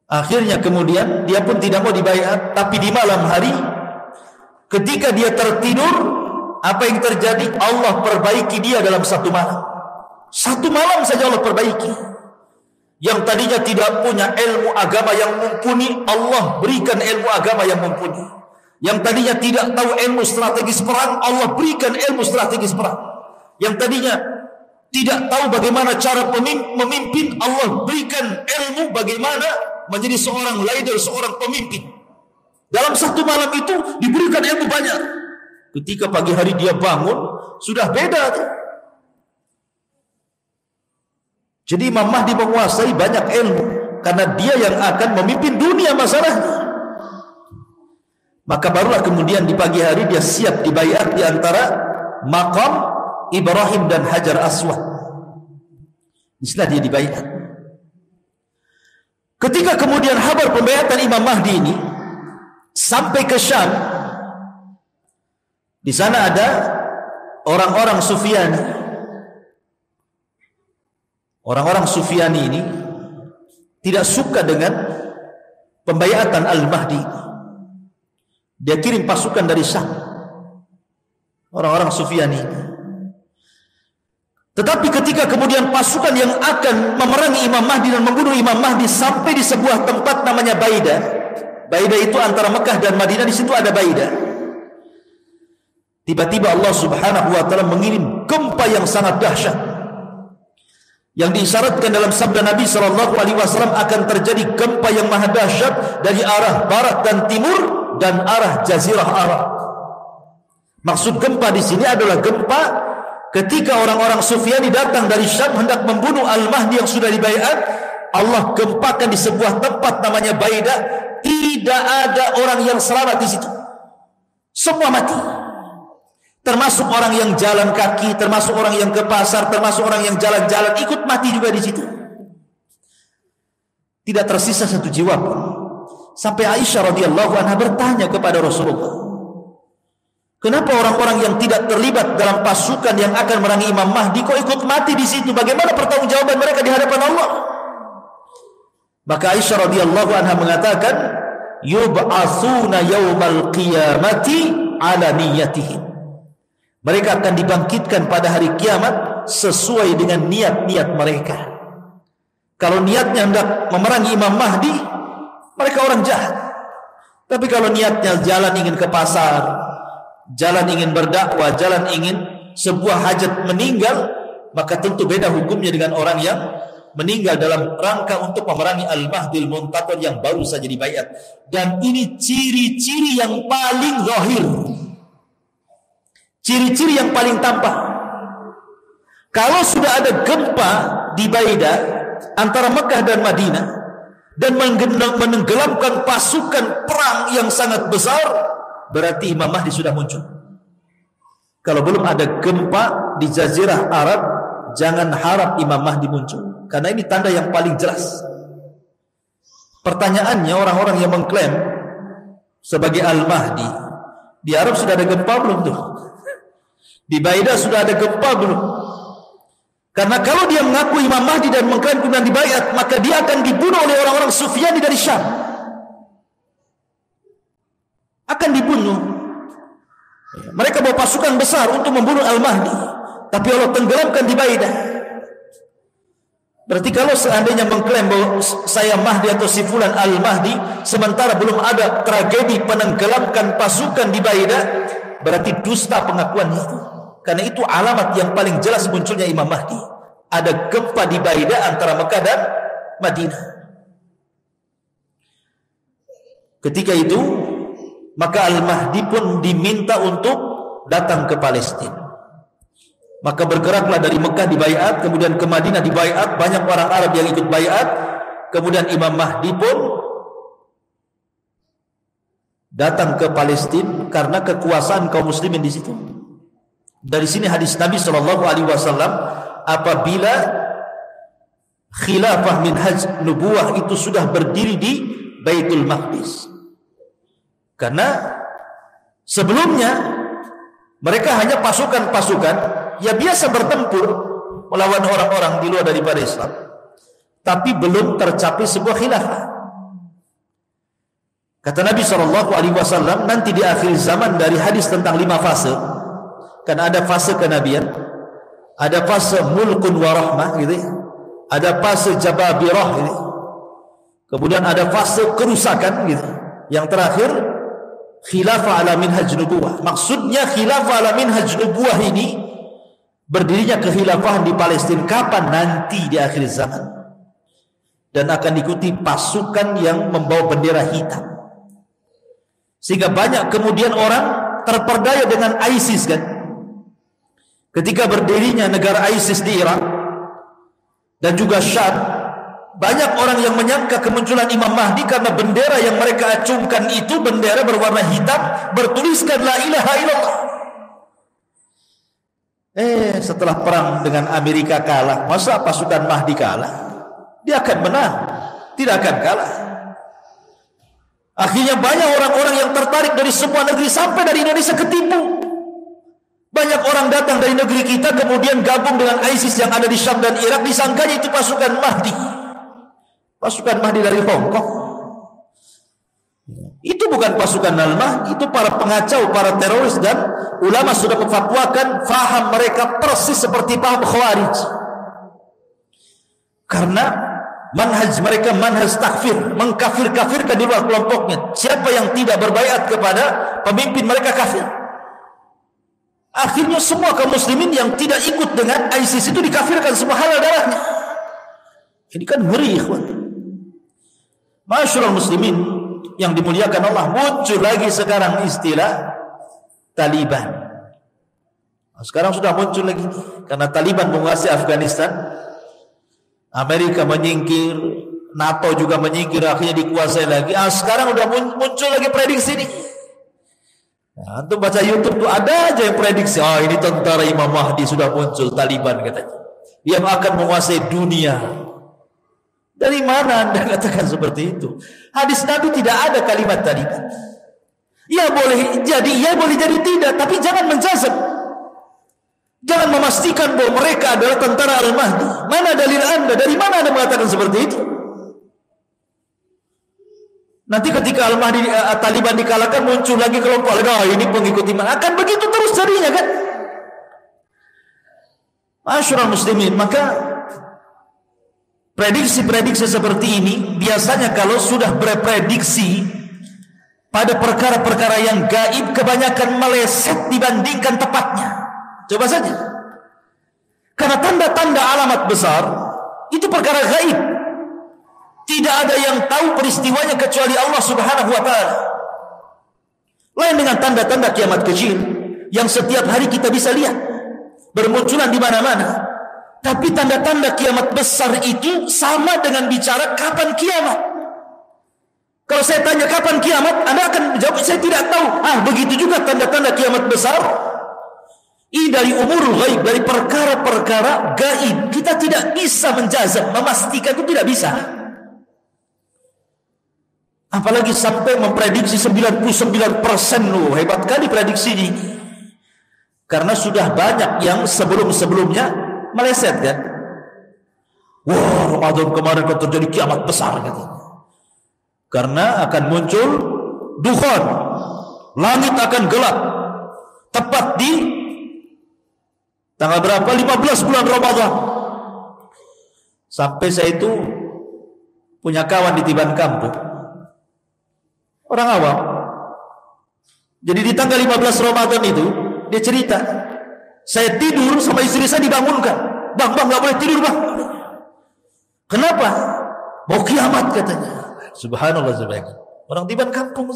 [SPEAKER 2] Akhirnya kemudian dia pun tidak mau dibaiat. Tapi di malam hari ketika dia tertidur, apa yang terjadi? Allah perbaiki dia dalam satu malam. Satu malam saja Allah perbaiki. Yang tadinya tidak punya ilmu agama yang mumpuni, Allah berikan ilmu agama yang mumpuni. Yang tadinya tidak tahu ilmu strategis perang, Allah berikan ilmu strategis perang. Yang tadinya tidak tahu bagaimana cara memimpin, Allah berikan ilmu bagaimana menjadi seorang leader, seorang pemimpin. Dalam satu malam itu diberikan ilmu banyak. Ketika pagi hari dia bangun, sudah beda tuh. Jadi Imam Mahdi menguasai banyak ilmu karena dia yang akan memimpin dunia masalahnya. Maka barulah kemudian di pagi hari dia siap dibaiat di antara maqam Ibrahim dan Hajar Aswad. Disinilah dia dibaiat. Ketika kemudian kabar pembaiatan Imam Mahdi ini sampai ke Syam, di sana ada orang-orang Sufyani. Orang-orang Sufyani ini tidak suka dengan pembaiatan Al-Mahdi. Dia kirim pasukan dari Syam. Orang-orang Sufyani ini. Tetapi ketika kemudian pasukan yang akan memerangi Imam Mahdi dan membunuh Imam Mahdi sampai di sebuah tempat namanya Baida. Baida itu antara Mekah dan Madinah, di situ ada Baida. Tiba-tiba Allah Subhanahu wa taala mengirim gempa yang sangat dahsyat. Yang diisyaratkan dalam sabda Nabi sallallahu alaihi wasallam akan terjadi gempa yang maha dahsyat dari arah barat dan timur dan arah jazirah Arab. Maksud gempa di sini adalah gempa ketika orang-orang Sufyani datang dari Syam hendak membunuh Al-Mahdi yang sudah dibaiat. Allah gempakan di sebuah tempat namanya Baida. Tidak ada orang yang selamat di situ. Semua mati. Termasuk orang yang jalan kaki, termasuk orang yang ke pasar, termasuk orang yang jalan-jalan ikut mati juga di situ. Tidak tersisa satu jiwa pun. Sampai Aisyah radhiyallahu anha bertanya kepada Rasulullah, kenapa orang-orang yang tidak terlibat dalam pasukan yang akan merangi Imam Mahdi kok ikut mati di situ? Bagaimana pertanggungjawaban mereka di hadapan Allah? Maka Aisyah radhiyallahu anha mengatakan, yub'atsuna yaumal qiyamati ala niyyatihim. Mereka akan dibangkitkan pada hari kiamat sesuai dengan niat-niat mereka. Kalau niatnya hendak memerangi Imam Mahdi, mereka orang jahat. Tapi kalau niatnya jalan ingin ke pasar, jalan ingin berdakwah, jalan ingin sebuah hajat meninggal, maka tentu beda hukumnya dengan orang yang meninggal dalam rangka untuk memerangi Al-Mahdil Muntadhar yang baru saja dibaiat. Dan ini ciri-ciri yang paling zahir, ciri-ciri yang paling tampak. Kalau sudah ada gempa di Baida antara Mekah dan Madinah dan menenggelamkan pasukan perang yang sangat besar, berarti Imam Mahdi sudah muncul. Kalau belum ada gempa di Jazirah Arab, jangan harap Imam Mahdi muncul, karena ini tanda yang paling jelas. Pertanyaannya, orang-orang yang mengklaim sebagai Al-Mahdi, di Arab sudah ada gempa belum tuh? Di Baida sudah ada gempa belum? Karena kalau dia mengaku Imam Mahdi dan mengklaim kemudian dibaiat, maka dia akan dibunuh oleh orang-orang Sufyani dari Syam. Akan dibunuh. Mereka bawa pasukan besar untuk membunuh Al-Mahdi, tapi Allah tenggelamkan di Baida. Berarti kalau seandainya mengklaim bahwa saya Mahdi atau si fulan Al-Mahdi, sementara belum ada tragedi penenggelamkan pasukan di Baida, berarti dusta pengakuannya itu. Karena itu alamat yang paling jelas munculnya Imam Mahdi. Ada gempa di Baida antara Mekah dan Madinah. Ketika itu, maka Al-Mahdi pun diminta untuk datang ke Palestina. Maka bergeraklah dari Mekah dibaiat, kemudian ke Madinah dibaiat, banyak orang Arab yang ikut baiat. Kemudian Imam Mahdi pun datang ke Palestina karena kekuasaan kaum muslimin di situ. Dari sini hadis Nabi sallallahu alaihi wasallam, apabila khilafah minhaj nubuwah itu sudah berdiri di Baitul Maqdis. Karena sebelumnya mereka hanya pasukan-pasukan ya biasa bertempur melawan orang-orang di luar daripada Islam, tapi belum tercapai sebuah khilafah. Kata Nabi SAW, nanti di akhir zaman dari hadis tentang 5 fase, kan ada fase kenabian, ada fase mulkun wa rahmah gitu, ada fase jababirah gitu, kemudian ada fase kerusakan gitu, yang terakhir khilafah ala minhaj nubuwah. Maksudnya khilafah ala minhaj nubuwah ini berdirinya kehilafahan di Palestina kapan? Nanti di akhir zaman, dan akan diikuti pasukan yang membawa bendera hitam. Sehingga banyak kemudian orang terperdaya dengan ISIS kan. Ketika berdirinya negara ISIS di Irak, dan juga Syam. Banyak orang yang menyangka kemunculan Imam Mahdi karena bendera yang mereka acungkan itu bendera berwarna hitam bertuliskan la ilaha illallah. Setelah perang dengan Amerika kalah, masa pasukan Mahdi kalah? Dia akan menang, tidak akan kalah. Akhirnya banyak orang-orang yang tertarik dari semua negeri sampai dari Indonesia ketipu. Banyak orang datang dari negeri kita kemudian gabung dengan ISIS yang ada di Syam dan Irak, disangkanya itu pasukan Mahdi. Pasukan Mahdi dari Hong Kong. Itu bukan pasukan Al-Mahdi, itu para pengacau, para teroris, dan ulama sudah memfatwakan faham mereka persis seperti paham Khawarij. Karena manhaj mereka manhaj takfir, mengkafir-kafirkan di luar kelompoknya. Siapa yang tidak berbaiat kepada pemimpin mereka kafir. Akhirnya semua kaum muslimin yang tidak ikut dengan ISIS itu dikafirkan, semua halal darahnya. Ini kan ngeri, ikhwan. Masyaallah muslimin yang dimuliakan Allah, muncul lagi sekarang istilah Taliban. Sekarang sudah muncul lagi karena Taliban menguasai Afghanistan. Amerika menyingkir, NATO juga menyingkir, akhirnya dikuasai lagi. Sekarang sudah muncul lagi prediksi ini. Antum baca YouTube tuh ada aja yang prediksi, ini tentara Imam Mahdi sudah muncul, Taliban katanya. Dia akan menguasai dunia. Dari mana Anda katakan seperti itu? Hadis Nabi tidak ada kalimat Taliban. Ya boleh jadi, ya boleh jadi tidak, tapi jangan menjazam. Jangan memastikan bahwa mereka adalah tentara Al-Mahdi. Mana dalil Anda? Dari mana Anda mengatakan seperti itu? Nanti ketika Al-Mahdi Taliban dikalahkan, muncul lagi kelompok lain, ini pengikut iman. Akan begitu terus jadinya kan? Masyaallah muslimin, maka prediksi-prediksi seperti ini biasanya kalau sudah berprediksi pada perkara-perkara yang gaib, kebanyakan meleset dibandingkan tepatnya. Coba saja. Karena tanda-tanda alamat besar itu perkara gaib. Tidak ada yang tahu peristiwanya kecuali Allah Subhanahu wa taala. Lain dengan tanda-tanda kiamat kecil yang setiap hari kita bisa lihat bermunculan di mana-mana. Tapi tanda-tanda kiamat besar itu sama dengan bicara kapan kiamat. Kalau saya tanya kapan kiamat, Anda akan menjawab saya tidak tahu. Begitu juga tanda-tanda kiamat besar. Ini dari umurul ghaib, dari perkara-perkara gaib. Kita tidak bisa menjazam, memastikan itu tidak bisa. Apalagi sampai memprediksi 99%. Hebat kali prediksi ini. Karena sudah banyak yang sebelum-sebelumnya meleset kan. Ramadan kemarin akan terjadi kiamat besar katanya. Karena akan muncul dukhan, langit akan gelap. Tepat di tanggal berapa? 15 bulan Ramadan. Sampai saya itu punya kawan di Tiban Kampung, orang awam. Jadi di tanggal 15 Ramadan itu dia cerita, saya tidur sama istri saya dibangunkan. Bang, gak boleh tidur bang. Kenapa? Mau kiamat katanya. Subhanallah sebaiknya. Orang Tiban Kampung.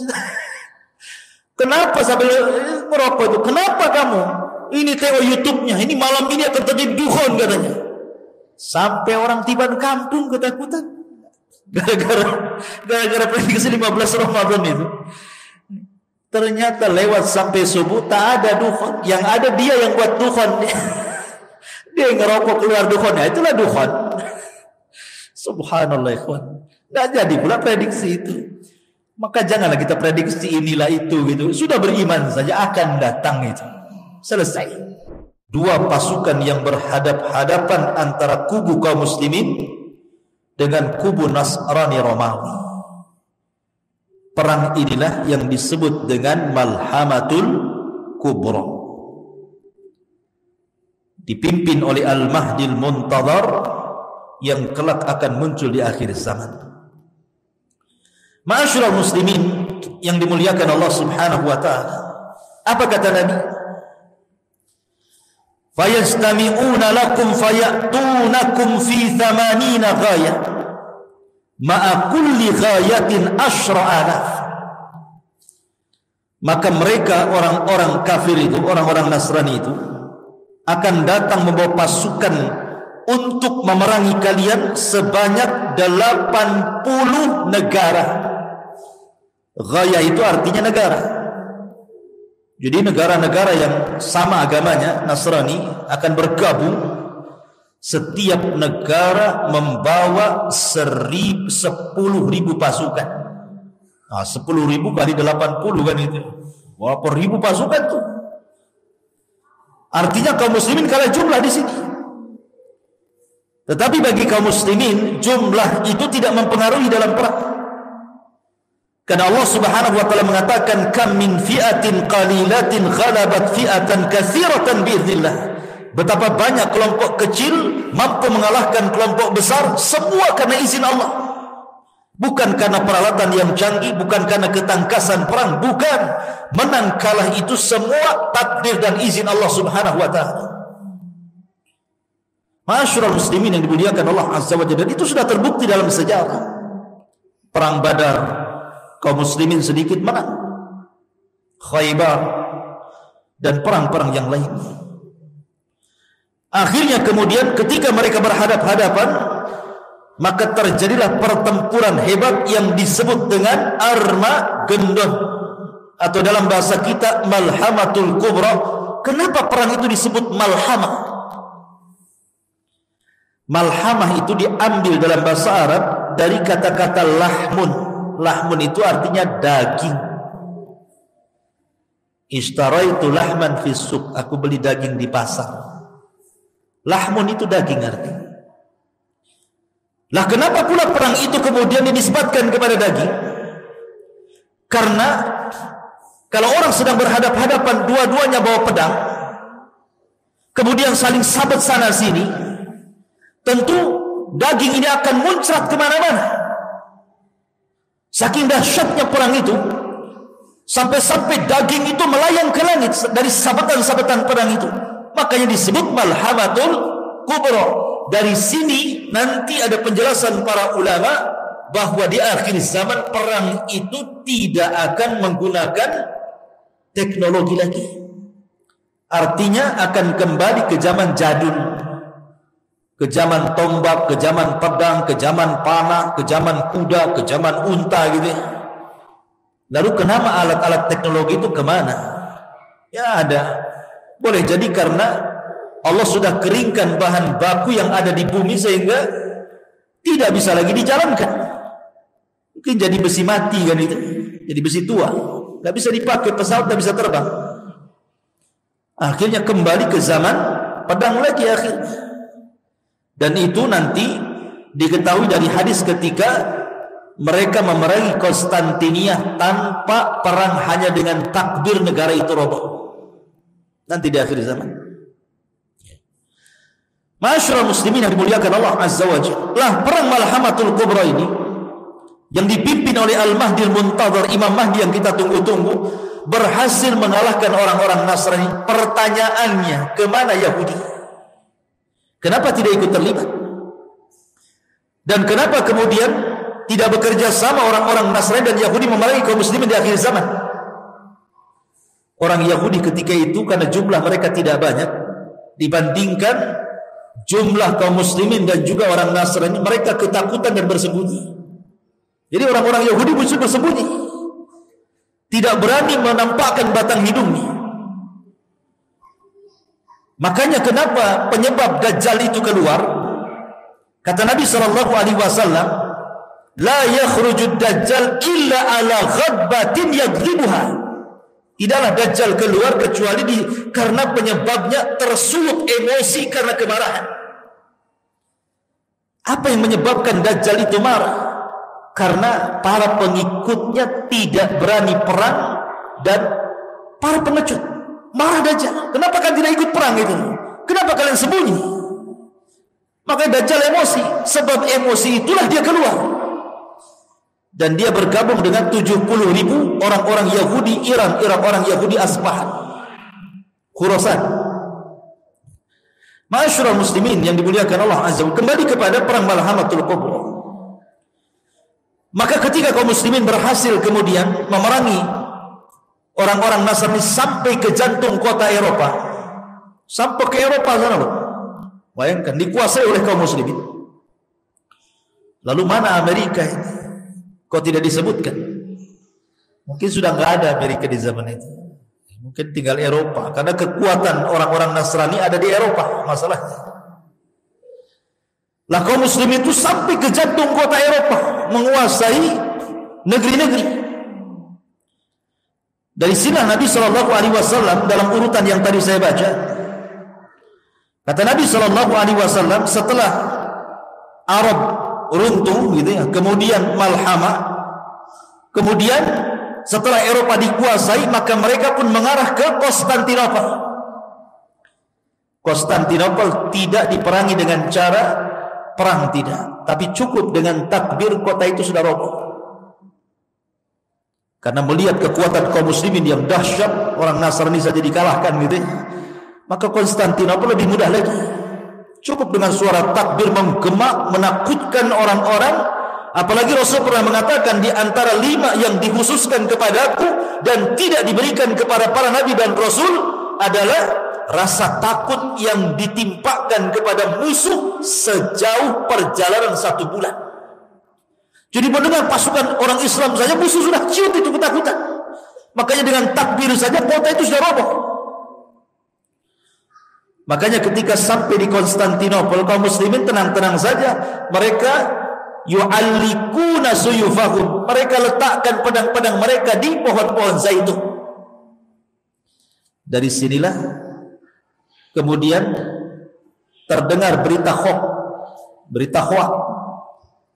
[SPEAKER 2] Kenapa sambil merokok itu? Kenapa kamu? Ini tengok YouTube-nya. Ini malam ini akan terjadi dukhon katanya. Sampai orang Tiban Kampung ketakutan. Gara-gara prediksi 15 Ramadan itu. Ternyata lewat sampai subuh tak ada dukhon. Yang ada dia yang buat dukhon. Dia yang ngerokok keluar dukhonnya. Itulah dukhon. Subhanallah ikhwan. Tidak jadi pula prediksi itu. Maka janganlah kita prediksi inilah itu gitu. Sudah beriman saja akan datang itu. Selesai. Dua pasukan yang berhadap-hadapan antara kubu kaum muslimin dengan kubu Nasrani Romawi. Perang inilah yang disebut dengan Malhamatul Kubra. Dipimpin oleh Al-Mahdi Al-Muntadhar yang kelak akan muncul di akhir zaman. Ma'asyiral muslimin yang dimuliakan Allah Subhanahu wa taala. Apa kata Nabi? Fayastami'una lakum fayatunakum fi 80 ghayah. Ma'a kulli ghayatin 10,000. Maka mereka orang-orang kafir itu, orang-orang Nasrani itu akan datang membawa pasukan untuk memerangi kalian sebanyak 80 negara. Ghaya itu artinya negara. Jadi negara-negara yang sama agamanya, Nasrani, akan bergabung. Setiap negara membawa 10.000 pasukan. Nah, 10.000 kali 80 kan itu. Berapa ribu pasukan tuh? Artinya kaum muslimin kalah jumlah di sini. Tetapi bagi kaum muslimin jumlah itu tidak mempengaruhi dalam perang. Karena Allah Subhanahu wa taala mengatakan kam min fi'atin qalilatin ghalabat fi'atan katsiratan bi'idznillah. Betapa banyak kelompok kecil mampu mengalahkan kelompok besar, semua karena izin Allah. Bukan karena peralatan yang canggih, bukan karena ketangkasan perang, bukan. Menang kalah itu semua takdir dan izin Allah Subhanahu wa taala. Ma'asyiral muslimin yang dimuliakan Allah Azza wa Jalla, dan itu sudah terbukti dalam sejarah. Perang Badar, kaum muslimin sedikit menang. Khaybar dan perang-perang yang lain. Akhirnya kemudian ketika mereka berhadap-hadapan, maka terjadilah pertempuran hebat yang disebut dengan Armageddon, atau dalam bahasa kita Malhamatul Kubra. Kenapa perang itu disebut malhamah? Malhamah itu diambil dalam bahasa Arab dari kata-kata lahmun. Lahmun itu artinya daging. Ishtaraitu lahman fis suq, aku beli daging di pasar. Lahmun itu daging artinya. Lah kenapa pula perang itu kemudian dinisbatkan kepada daging? Karena kalau orang sedang berhadap-hadapan, dua-duanya bawa pedang, kemudian saling sabet sana sini, tentu daging ini akan muncrat kemana-mana. Saking dahsyatnya perang itu, sampai-sampai daging itu melayang ke langit dari sabetan-sabetan perang itu. Makanya disebut Malhamatul Kubra. Dari sini nanti ada penjelasan para ulama bahwa di akhir zaman perang itu tidak akan menggunakan teknologi lagi. Artinya akan kembali ke zaman jadul, ke zaman tombak, ke zaman pedang, ke zaman panah, ke zaman kuda, ke zaman unta gitu. Lalu kenapa alat-alat teknologi itu kemana? Ya ada. Boleh jadi karena Allah sudah keringkan bahan baku yang ada di bumi sehingga tidak bisa lagi dijalankan. Mungkin jadi besi mati kan itu, jadi besi tua, nggak bisa dipakai, pesawat nggak bisa terbang. Akhirnya kembali ke zaman pedang lagi akhirnya. Dan itu nanti diketahui dari hadis ketika mereka memerangi Konstantinia tanpa perang, hanya dengan takbir negara itu roboh. Nanti di akhir zaman. Ma'asyiral muslimin yang dimuliakan Allah Azza wa Jalla, lah perang Malhamatul Kubra ini yang dipimpin oleh Al-Mahdi Al-Muntadhar, Imam Mahdi yang kita tunggu-tunggu, berhasil mengalahkan orang-orang Nasrani. Pertanyaannya, kemana Yahudi? Kenapa tidak ikut terlibat? Dan kenapa kemudian tidak bekerja sama orang-orang Nasrani dan Yahudi memerangi kaum muslimin di akhir zaman? Orang Yahudi ketika itu karena jumlah mereka tidak banyak dibandingkan jumlah kaum muslimin dan juga orang Nasrani, mereka ketakutan dan bersembunyi. Jadi orang-orang Yahudi bersembunyi, tidak berani menampakkan batang hidungnya. Makanya kenapa penyebab Dajjal itu keluar? Kata Nabi SAW, la yakhrujud Dajjal illa ala ghadbatin yadribuha. Tidaklah Dajjal keluar kecuali karena penyebabnya tersulut emosi karena kemarahan. Apa yang menyebabkan Dajjal itu marah? Karena para pengikutnya tidak berani perang dan para pengecut. Marah Dajjal. Kenapa kalian tidak ikut perang itu? Kenapa kalian sembunyi? Maka Dajjal emosi. Sebab emosi itulah dia keluar. Dan dia bergabung dengan 70.000 orang-orang Yahudi Iran, orang Yahudi Asbahan, Khurasan. Ma'asyiral muslimin yang dimuliakan Allah Azza wa Jalla, kembali kepada perang Malhamatul Kubra. Maka ketika kaum muslimin berhasil kemudian memerangi orang-orang Nasrani sampai ke jantung kota Eropa, sampai ke Eropa sana, Bayangkan, dikuasai oleh kaum muslimin. Lalu mana Amerika ini? Kok tidak disebutkan? Mungkin sudah nggak ada Amerika di zaman itu. Mungkin tinggal Eropa, karena kekuatan orang-orang Nasrani ada di Eropa masalahnya. Lah kaum muslimin itu sampai ke jantung kota Eropa, menguasai negeri-negeri. Dari sini Nabi SAW dalam urutan yang tadi saya baca, kata Nabi SAW, setelah Arab runtuh gitu ya, kemudian Malhamah, kemudian setelah Eropa dikuasai, maka mereka pun mengarah ke Konstantinopel. Konstantinopel tidak diperangi dengan cara perang, tidak, tapi cukup dengan takbir kota itu sudah roboh. Karena melihat kekuatan kaum muslimin yang dahsyat, orang Nasrani saja dikalahkan gitu ya, maka Konstantinopel lebih mudah lagi. Cukup dengan suara takbir menggema, menakutkan orang-orang. Apalagi Rasul pernah mengatakan, di antara 5 yang dikhususkan kepadaku dan tidak diberikan kepada para nabi dan rasul adalah rasa takut yang ditimpakan kepada musuh sejauh perjalanan 1 bulan. Jadi mendengar pasukan orang Islam saja, musuh sudah ciut itu ketakutan. Makanya dengan takbir saja kota itu sudah roboh. Makanya ketika sampai di Konstantinopel, kaum muslimin tenang-tenang saja. Mereka yu'allikuna suyufahum, mereka letakkan pedang-pedang mereka di pohon-pohon zaitun. Dari sinilah kemudian terdengar berita hoax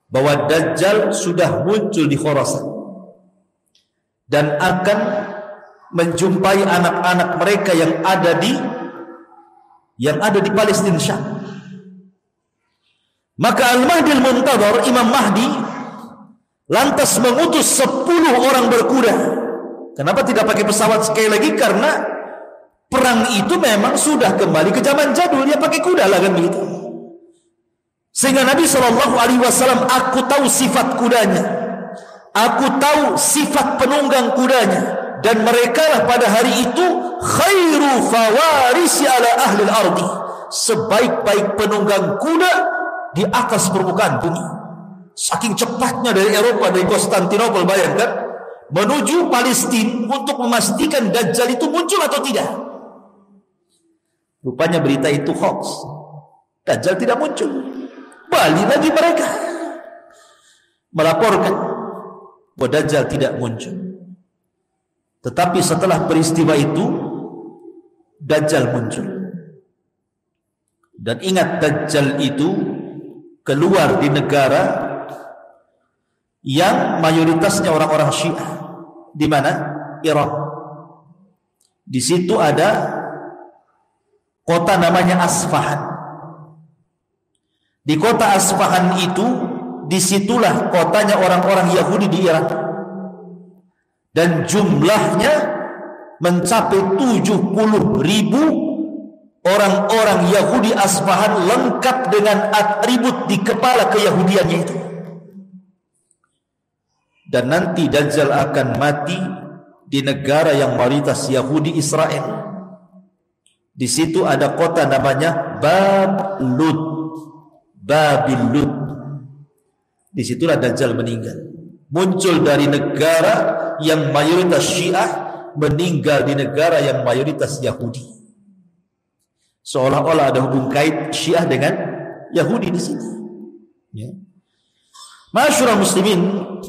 [SPEAKER 2] bahwa Dajjal sudah muncul di Khurasan dan akan menjumpai anak-anak mereka yang ada di Palestina, Syam. Maka Al-Mahdi Al-Muntadhar, Imam Mahdi, lantas mengutus 10 orang berkuda. Kenapa tidak pakai pesawat sekali lagi? Karena perang itu memang sudah kembali ke zaman jadul, dia pakai kuda lah kan begitu. Sehingga Nabi SAW, aku tahu sifat kudanya, aku tahu sifat penunggang kudanya, dan mereka lah pada hari itu khairu fawarisi ala ahli al-ardi, sebaik-baik penunggang kuda di atas permukaan bumi. Saking cepatnya dari Eropa, dari Konstantinopel, bayangkan, menuju Palestina untuk memastikan Dajjal itu muncul atau tidak. Rupanya berita itu hoax, Dajjal tidak muncul. Balik lagi mereka melaporkan bahwa Dajjal tidak muncul. Tetapi setelah peristiwa itu Dajjal muncul. Dan ingat, Dajjal itu keluar di negara yang mayoritasnya orang-orang Syiah. Di mana? Irak. Di situ ada kota namanya Asfahan. Di kota Asfahan itu, disitulah kotanya orang-orang Yahudi di Irak. Dan jumlahnya mencapai 70.000 orang-orang Yahudi Asfahan, lengkap dengan atribut di kepala keyahudiannya itu. Dan nanti Dajjal akan mati di negara yang mayoritas Yahudi, Israel. Di situ ada kota namanya Babil Lud. Disitulah Dajjal meninggal. Muncul dari negara yang mayoritas Syiah, meninggal di negara yang mayoritas Yahudi. Seolah-olah ada hubung kait Syiah dengan Yahudi di sini. Ya. Masyarul muslimin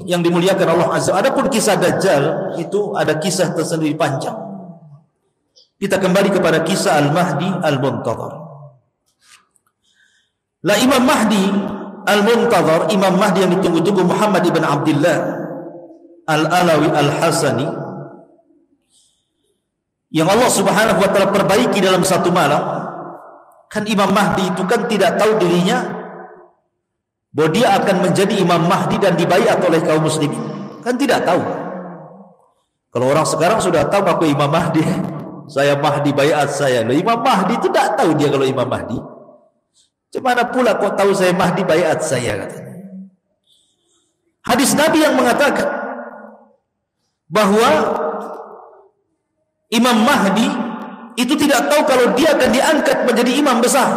[SPEAKER 2] yang dimuliakan Allah Azza. Adapun kisah Dajjal itu ada kisah tersendiri panjang. Kita kembali kepada kisah Al-Mahdi Al-Muntadhar. Lah Imam Mahdi Al-Muntadhar, Imam Mahdi yang ditunggu-tunggu, Muhammad ibn Abdullah Al-Alawi Al-Hasani, yang Allah Subhanahu wa ta'ala perbaiki dalam satu malam. Kan Imam Mahdi itu kan tidak tahu dirinya bahwa dia akan menjadi Imam Mahdi dan dibaiat oleh kaum muslimin. Kan tidak tahu. Kalau orang sekarang sudah tahu aku Imam Mahdi, saya Mahdi, baiat saya. Loh, Imam Mahdi itu tidak tahu dia kalau Imam Mahdi. Gimana pula kok tahu saya Mahdi, baiat saya, katanya. Hadis Nabi yang mengatakan bahwa Imam Mahdi itu tidak tahu kalau dia akan diangkat menjadi imam besar.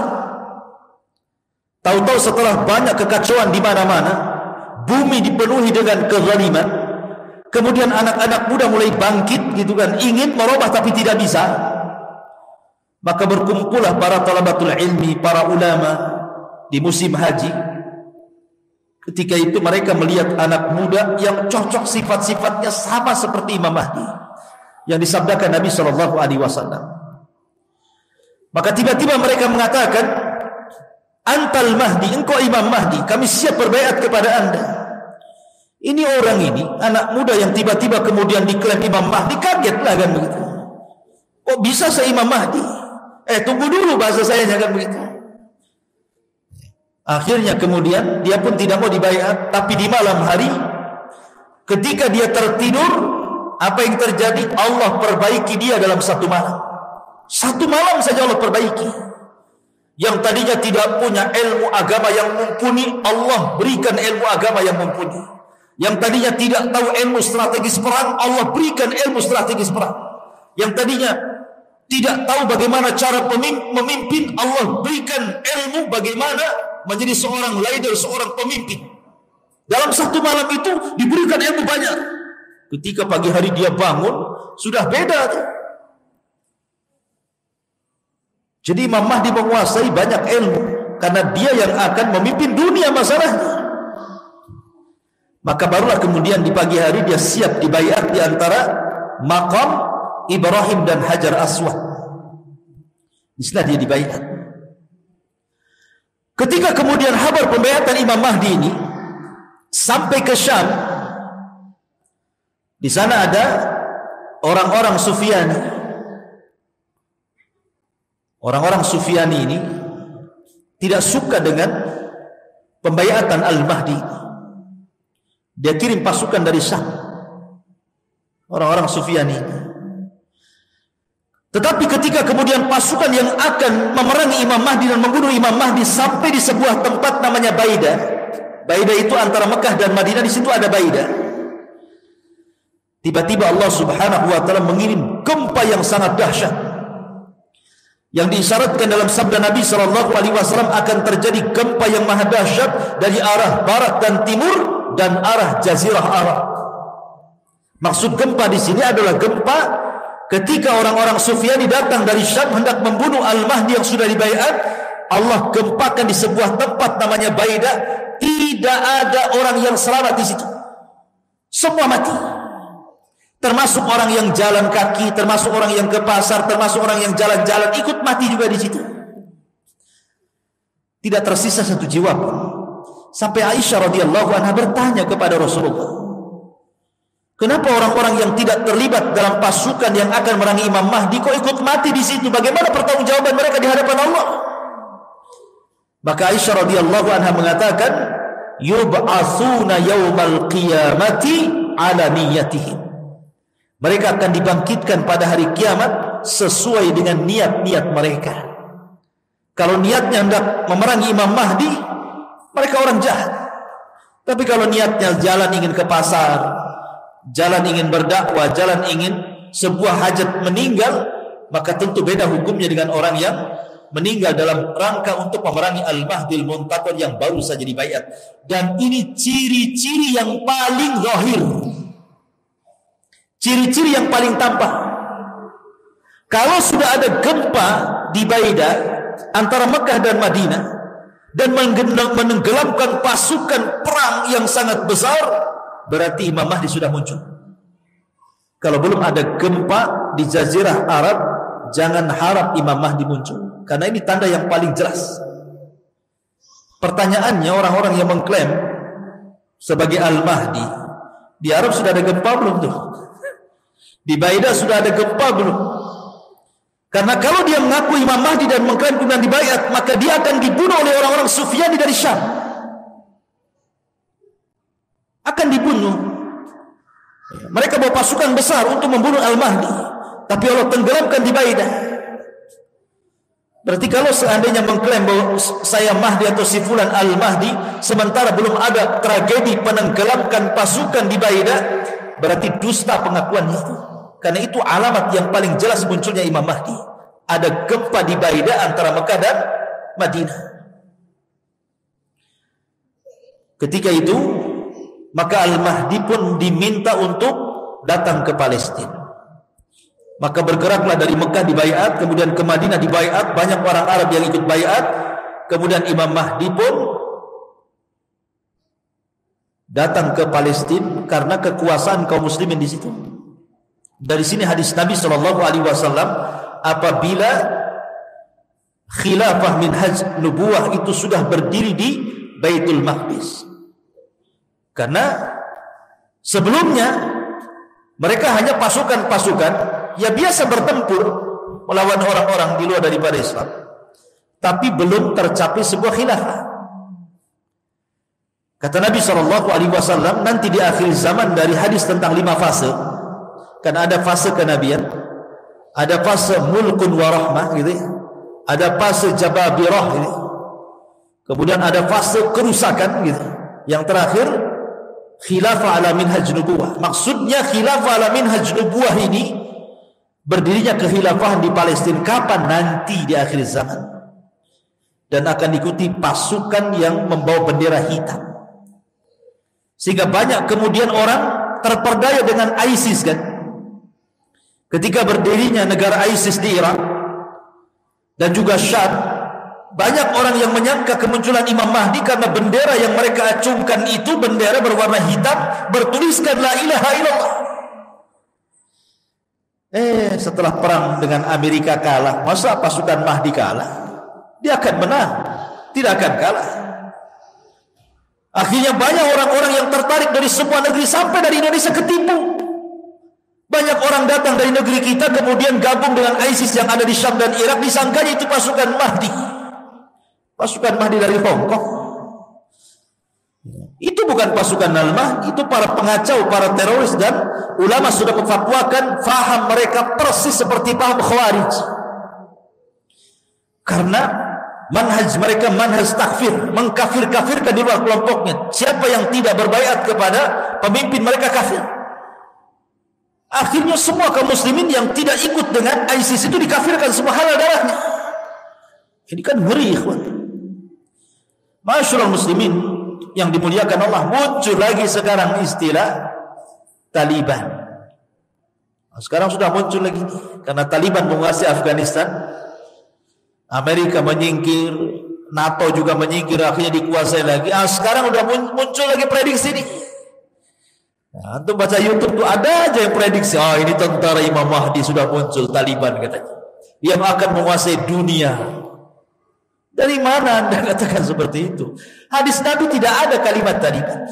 [SPEAKER 2] Tahu-tahu setelah banyak kekacauan di mana-mana, bumi dipenuhi dengan kezaliman, kemudian anak-anak muda mulai bangkit gitu kan, ingin merubah tapi tidak bisa. Maka berkumpullah para talabatul ilmi, para ulama di musim haji. Ketika itu mereka melihat anak muda yang cocok sifat-sifatnya sama seperti Imam Mahdi yang disabdakan Nabi SAW. Maka tiba-tiba mereka mengatakan, "Antal Mahdi, engkau Imam Mahdi, kami siap berbaiat kepada anda." Ini orang ini, anak muda yang tiba-tiba kemudian diklaim Imam Mahdi, kagetlah kan begitu. Kok bisa saya Imam Mahdi? Tunggu dulu, bahasa saya kan begitu. Akhirnya kemudian dia pun tidak mau dibaiat, tapi di malam hari ketika dia tertidur, apa yang terjadi? Allah perbaiki dia dalam satu malam. Satu malam saja Allah perbaiki. Yang tadinya tidak punya ilmu agama yang mumpuni, Allah berikan ilmu agama yang mumpuni. Yang tadinya tidak tahu ilmu strategis perang, Allah berikan ilmu strategis perang. Yang tadinya tidak tahu bagaimana cara memimpin, Allah berikan ilmu bagaimana menjadi seorang leader, seorang pemimpin. Dalam satu malam itu diberikan ilmu banyak. Ketika pagi hari dia bangun, sudah beda tuh. Jadi Imam Mahdi menguasai banyak ilmu, karena dia yang akan memimpin dunia masalahnya. Maka barulah kemudian di pagi hari dia siap dibaiat di antara makam Ibrahim dan Hajar Aswad. Disinilah dia dibaiat. Ketika kemudian kabar pembaiatan Imam Mahdi ini sampai ke Syam, di sana ada orang-orang Sufyani. Orang-orang Sufyani ini tidak suka dengan pembaiatan Al-Mahdi. Dia kirim pasukan dari Syam, orang-orang Sufyani ini. Tetapi ketika kemudian pasukan yang akan memerangi Imam Mahdi dan membunuh Imam Mahdi sampai di sebuah tempat namanya Baida. Baida itu antara Mekah dan Madinah, di situ ada Baida. Tiba-tiba Allah Subhanahu wa taala mengirim gempa yang sangat dahsyat. Yang diisyaratkan dalam sabda Nabi sallallahu alaihi wasallam akan terjadi gempa yang maha dahsyat dari arah barat dan timur dan arah jazirah Arab. Maksud gempa di sini adalah gempa ketika orang-orang Sufyani datang dari Syam hendak membunuh Al-Mahdi yang sudah dibaiat. Allah gempakan di sebuah tempat namanya Baida. Tidak ada orang yang selamat di situ. Semua mati. Termasuk orang yang jalan kaki, termasuk orang yang ke pasar, termasuk orang yang jalan-jalan ikut mati juga di situ. Tidak tersisa satu jiwa pun. Sampai Aisyah radhiyallahu anha bertanya kepada Rasulullah, kenapa orang-orang yang tidak terlibat dalam pasukan yang akan merangi Imam Mahdi kok ikut mati di situ? Bagaimana pertanggungjawaban mereka di hadapan Allah? Maka Aisyah radhiyallahu anha mengatakan, yub'atsuna yaumal qiyamati ala niyyatihim. Mereka akan dibangkitkan pada hari kiamat sesuai dengan niat-niat mereka. Kalau niatnya hendak memerangi Imam Mahdi, mereka orang jahat. Tapi kalau niatnya jalan ingin ke pasar, jalan ingin berdakwah, jalan ingin sebuah hajat meninggal, maka tentu beda hukumnya dengan orang yang meninggal dalam rangka untuk memerangi Al-Mahdil Muntaqir yang baru saja dibaiat. Dan ini ciri-ciri yang paling zahir, ciri-ciri yang paling tampak. Kalau sudah ada gempa di Baida antara Mekah dan Madinah dan menenggelamkan pasukan perang yang sangat besar, berarti Imam Mahdi sudah muncul. Kalau belum ada gempa di Jazirah Arab, jangan harap Imam Mahdi muncul, karena ini tanda yang paling jelas. Pertanyaannya, orang-orang yang mengklaim sebagai Al-Mahdi, di Arab sudah ada gempa belum tuh? Di Baida sudah ada gempa belum? Karena kalau dia mengaku Imam Mahdi dan mengklaim kemudian dibaiat, maka dia akan dibunuh oleh orang-orang Sufyani dari Syam. Akan dibunuh. Mereka bawa pasukan besar untuk membunuh Al-Mahdi, tapi Allah tenggelamkan di Baida. Berarti kalau seandainya mengklaim bahwa saya Mahdi atau si fulan Al-Mahdi, sementara belum ada tragedi penenggelamkan pasukan di Baida, berarti dusta pengakuannya itu. Karena itu alamat yang paling jelas munculnya Imam Mahdi. Ada gempa di Baida antara Mekah dan Madinah. Ketika itu maka Al-Mahdi pun diminta untuk datang ke Palestina. Maka bergeraklah dari Mekah dibaiat, kemudian ke Madinah dibaiat, banyak orang Arab yang ikut baiat. Kemudian Imam Mahdi pun datang ke Palestina karena kekuasaan kaum muslimin di situ. Dari sini hadis Nabi SAW, apabila khilafah minhaj nubuwah itu sudah berdiri di Baitul Maqdis. Karena sebelumnya mereka hanya pasukan-pasukan ya biasa bertempur melawan orang-orang di luar daripada Islam, tapi belum tercapai sebuah khilafah. Kata Nabi SAW, nanti di akhir zaman dari hadis tentang 5 fase, kan ada fase kenabian, ada fase mulkun warahmah gitu ya, ada fase jababirah gitu, kemudian ada fase kerusakan gitu, yang terakhir khilafah ala minhaj nubuwah. Maksudnya khilafah ala minhaj nubuwah ini berdirinya kehilafahan di Palestina kapan? Nanti di akhir zaman, dan akan diikuti pasukan yang membawa bendera hitam, sehingga banyak kemudian orang terperdaya dengan ISIS kan. Ketika berdirinya negara ISIS di Irak dan juga Syam, banyak orang yang menyangka kemunculan Imam Mahdi karena bendera yang mereka acungkan itu bendera berwarna hitam bertuliskan la ilaha illallah. Setelah perang dengan Amerika kalah, masa pasukan Mahdi kalah? Dia akan menang, tidak akan kalah. Akhirnya banyak orang-orang yang tertarik dari semua negeri, sampai dari Indonesia ketipu. Banyak orang datang dari negeri kita kemudian gabung dengan ISIS yang ada di Syam dan Irak, disangkanya itu pasukan Mahdi. Pasukan Mahdi dari Hong Kong. Itu bukan pasukan Al-Mahdi, itu para pengacau, para teroris, dan ulama sudah memfatwakan faham mereka persis seperti paham Khawarij. Karena manhaj mereka manhaj takfir, mengkafir-kafirkan di luar kelompoknya. Siapa yang tidak berbaiat kepada pemimpin mereka kafir. Akhirnya semua kaum muslimin yang tidak ikut dengan ISIS itu dikafirkan, semua halal darahnya. Ini kan ngeri, ikhwan. Masyarul muslimin yang dimuliakan Allah, muncul lagi sekarang istilah Taliban. Sekarang sudah muncul lagi karena Taliban menguasai Afghanistan, Amerika menyingkir, NATO juga menyingkir, akhirnya dikuasai lagi. Sekarang sudah muncul lagi prediksi ini. Antum baca YouTube tuh ada aja yang prediksi, ini tentara Imam Mahdi sudah muncul, Taliban katanya, yang akan menguasai dunia. Dari mana Anda katakan seperti itu? Hadis Nabi tidak ada kalimat Taliban.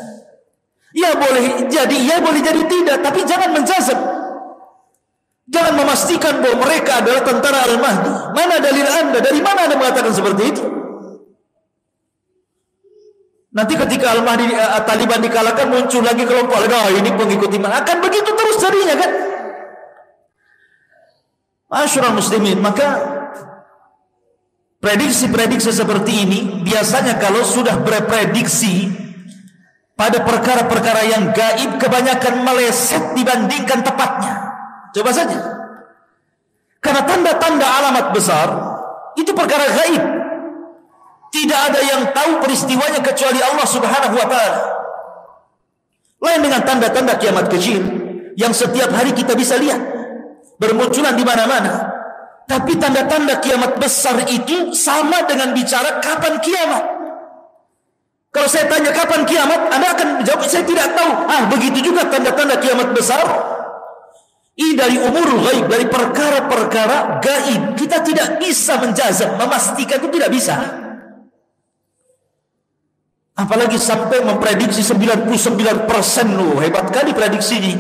[SPEAKER 2] Ya boleh jadi, ya boleh jadi tidak, tapi jangan menjazam. Jangan memastikan bahwa mereka adalah tentara Al-Mahdi. Mana dalil Anda? Dari mana Anda mengatakan seperti itu? Nanti ketika Al-Mahdi Taliban dikalahkan, muncul lagi kelompok lain, ini pengikut iman. Akan begitu terus jadinya kan? Masyarul muslimin, maka prediksi-prediksi seperti ini biasanya kalau sudah berprediksi pada perkara-perkara yang gaib, kebanyakan meleset dibandingkan tepatnya. Coba saja. Karena tanda-tanda alamat besar itu perkara gaib. Tidak ada yang tahu peristiwanya kecuali Allah Subhanahu wa taala. Lain dengan tanda-tanda kiamat kecil yang setiap hari kita bisa lihat bermunculan di mana-mana. Tapi tanda-tanda kiamat besar itu sama dengan bicara kapan kiamat. Kalau saya tanya kapan kiamat, Anda akan menjawab saya tidak tahu. Begitu juga tanda-tanda kiamat besar. Ini dari umurul ghaib, dari perkara-perkara gaib. Kita tidak bisa menjazam, memastikan itu tidak bisa. Apalagi sampai memprediksi 99%. Loh, hebat kali prediksi ini.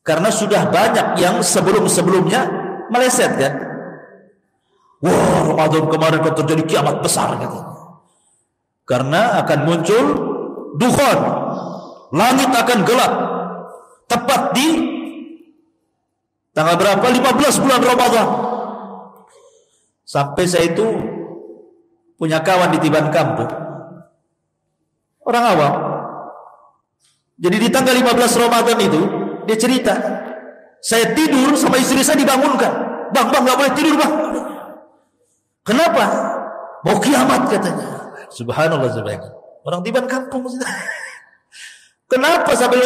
[SPEAKER 2] Karena sudah banyak yang sebelum-sebelumnya meleset kan. Wah, Ramadan kemarin akan terjadi kiamat besar gitu. Karena akan muncul dukhan, langit akan gelap tepat di tanggal berapa? 15 bulan Ramadan. Sampai saya itu punya kawan di Tiban Kampung, orang awam. Jadi di tanggal 15 Ramadan itu dia cerita, saya tidur sama istri saya dibangunkan. Bang, gak boleh tidur bang. Kenapa? Mau kiamat katanya. Subhanallah. Orang tiban kampung. Kenapa sambil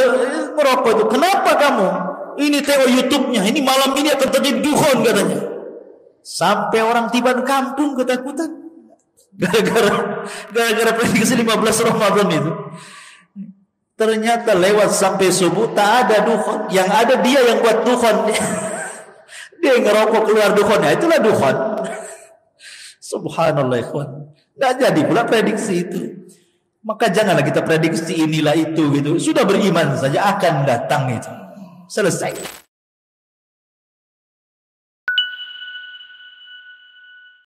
[SPEAKER 2] merokok itu? Kenapa kamu? Ini tengok YouTube-nya. Ini malam ini akan terjadi dukhon katanya. Sampai orang tiban kampung ketakutan. Gara-gara prediksi 15 Ramadan itu. Ternyata lewat sampai subuh tak ada dukhon. Yang ada dia yang buat dukhon. Dia ngerokok keluar dukhonnya. Itulah dukhon. Subhanallah ikhwan. Nggak jadi pula prediksi itu. Maka janganlah kita prediksi inilah itu gitu. Sudah beriman saja akan datang itu. Selesai.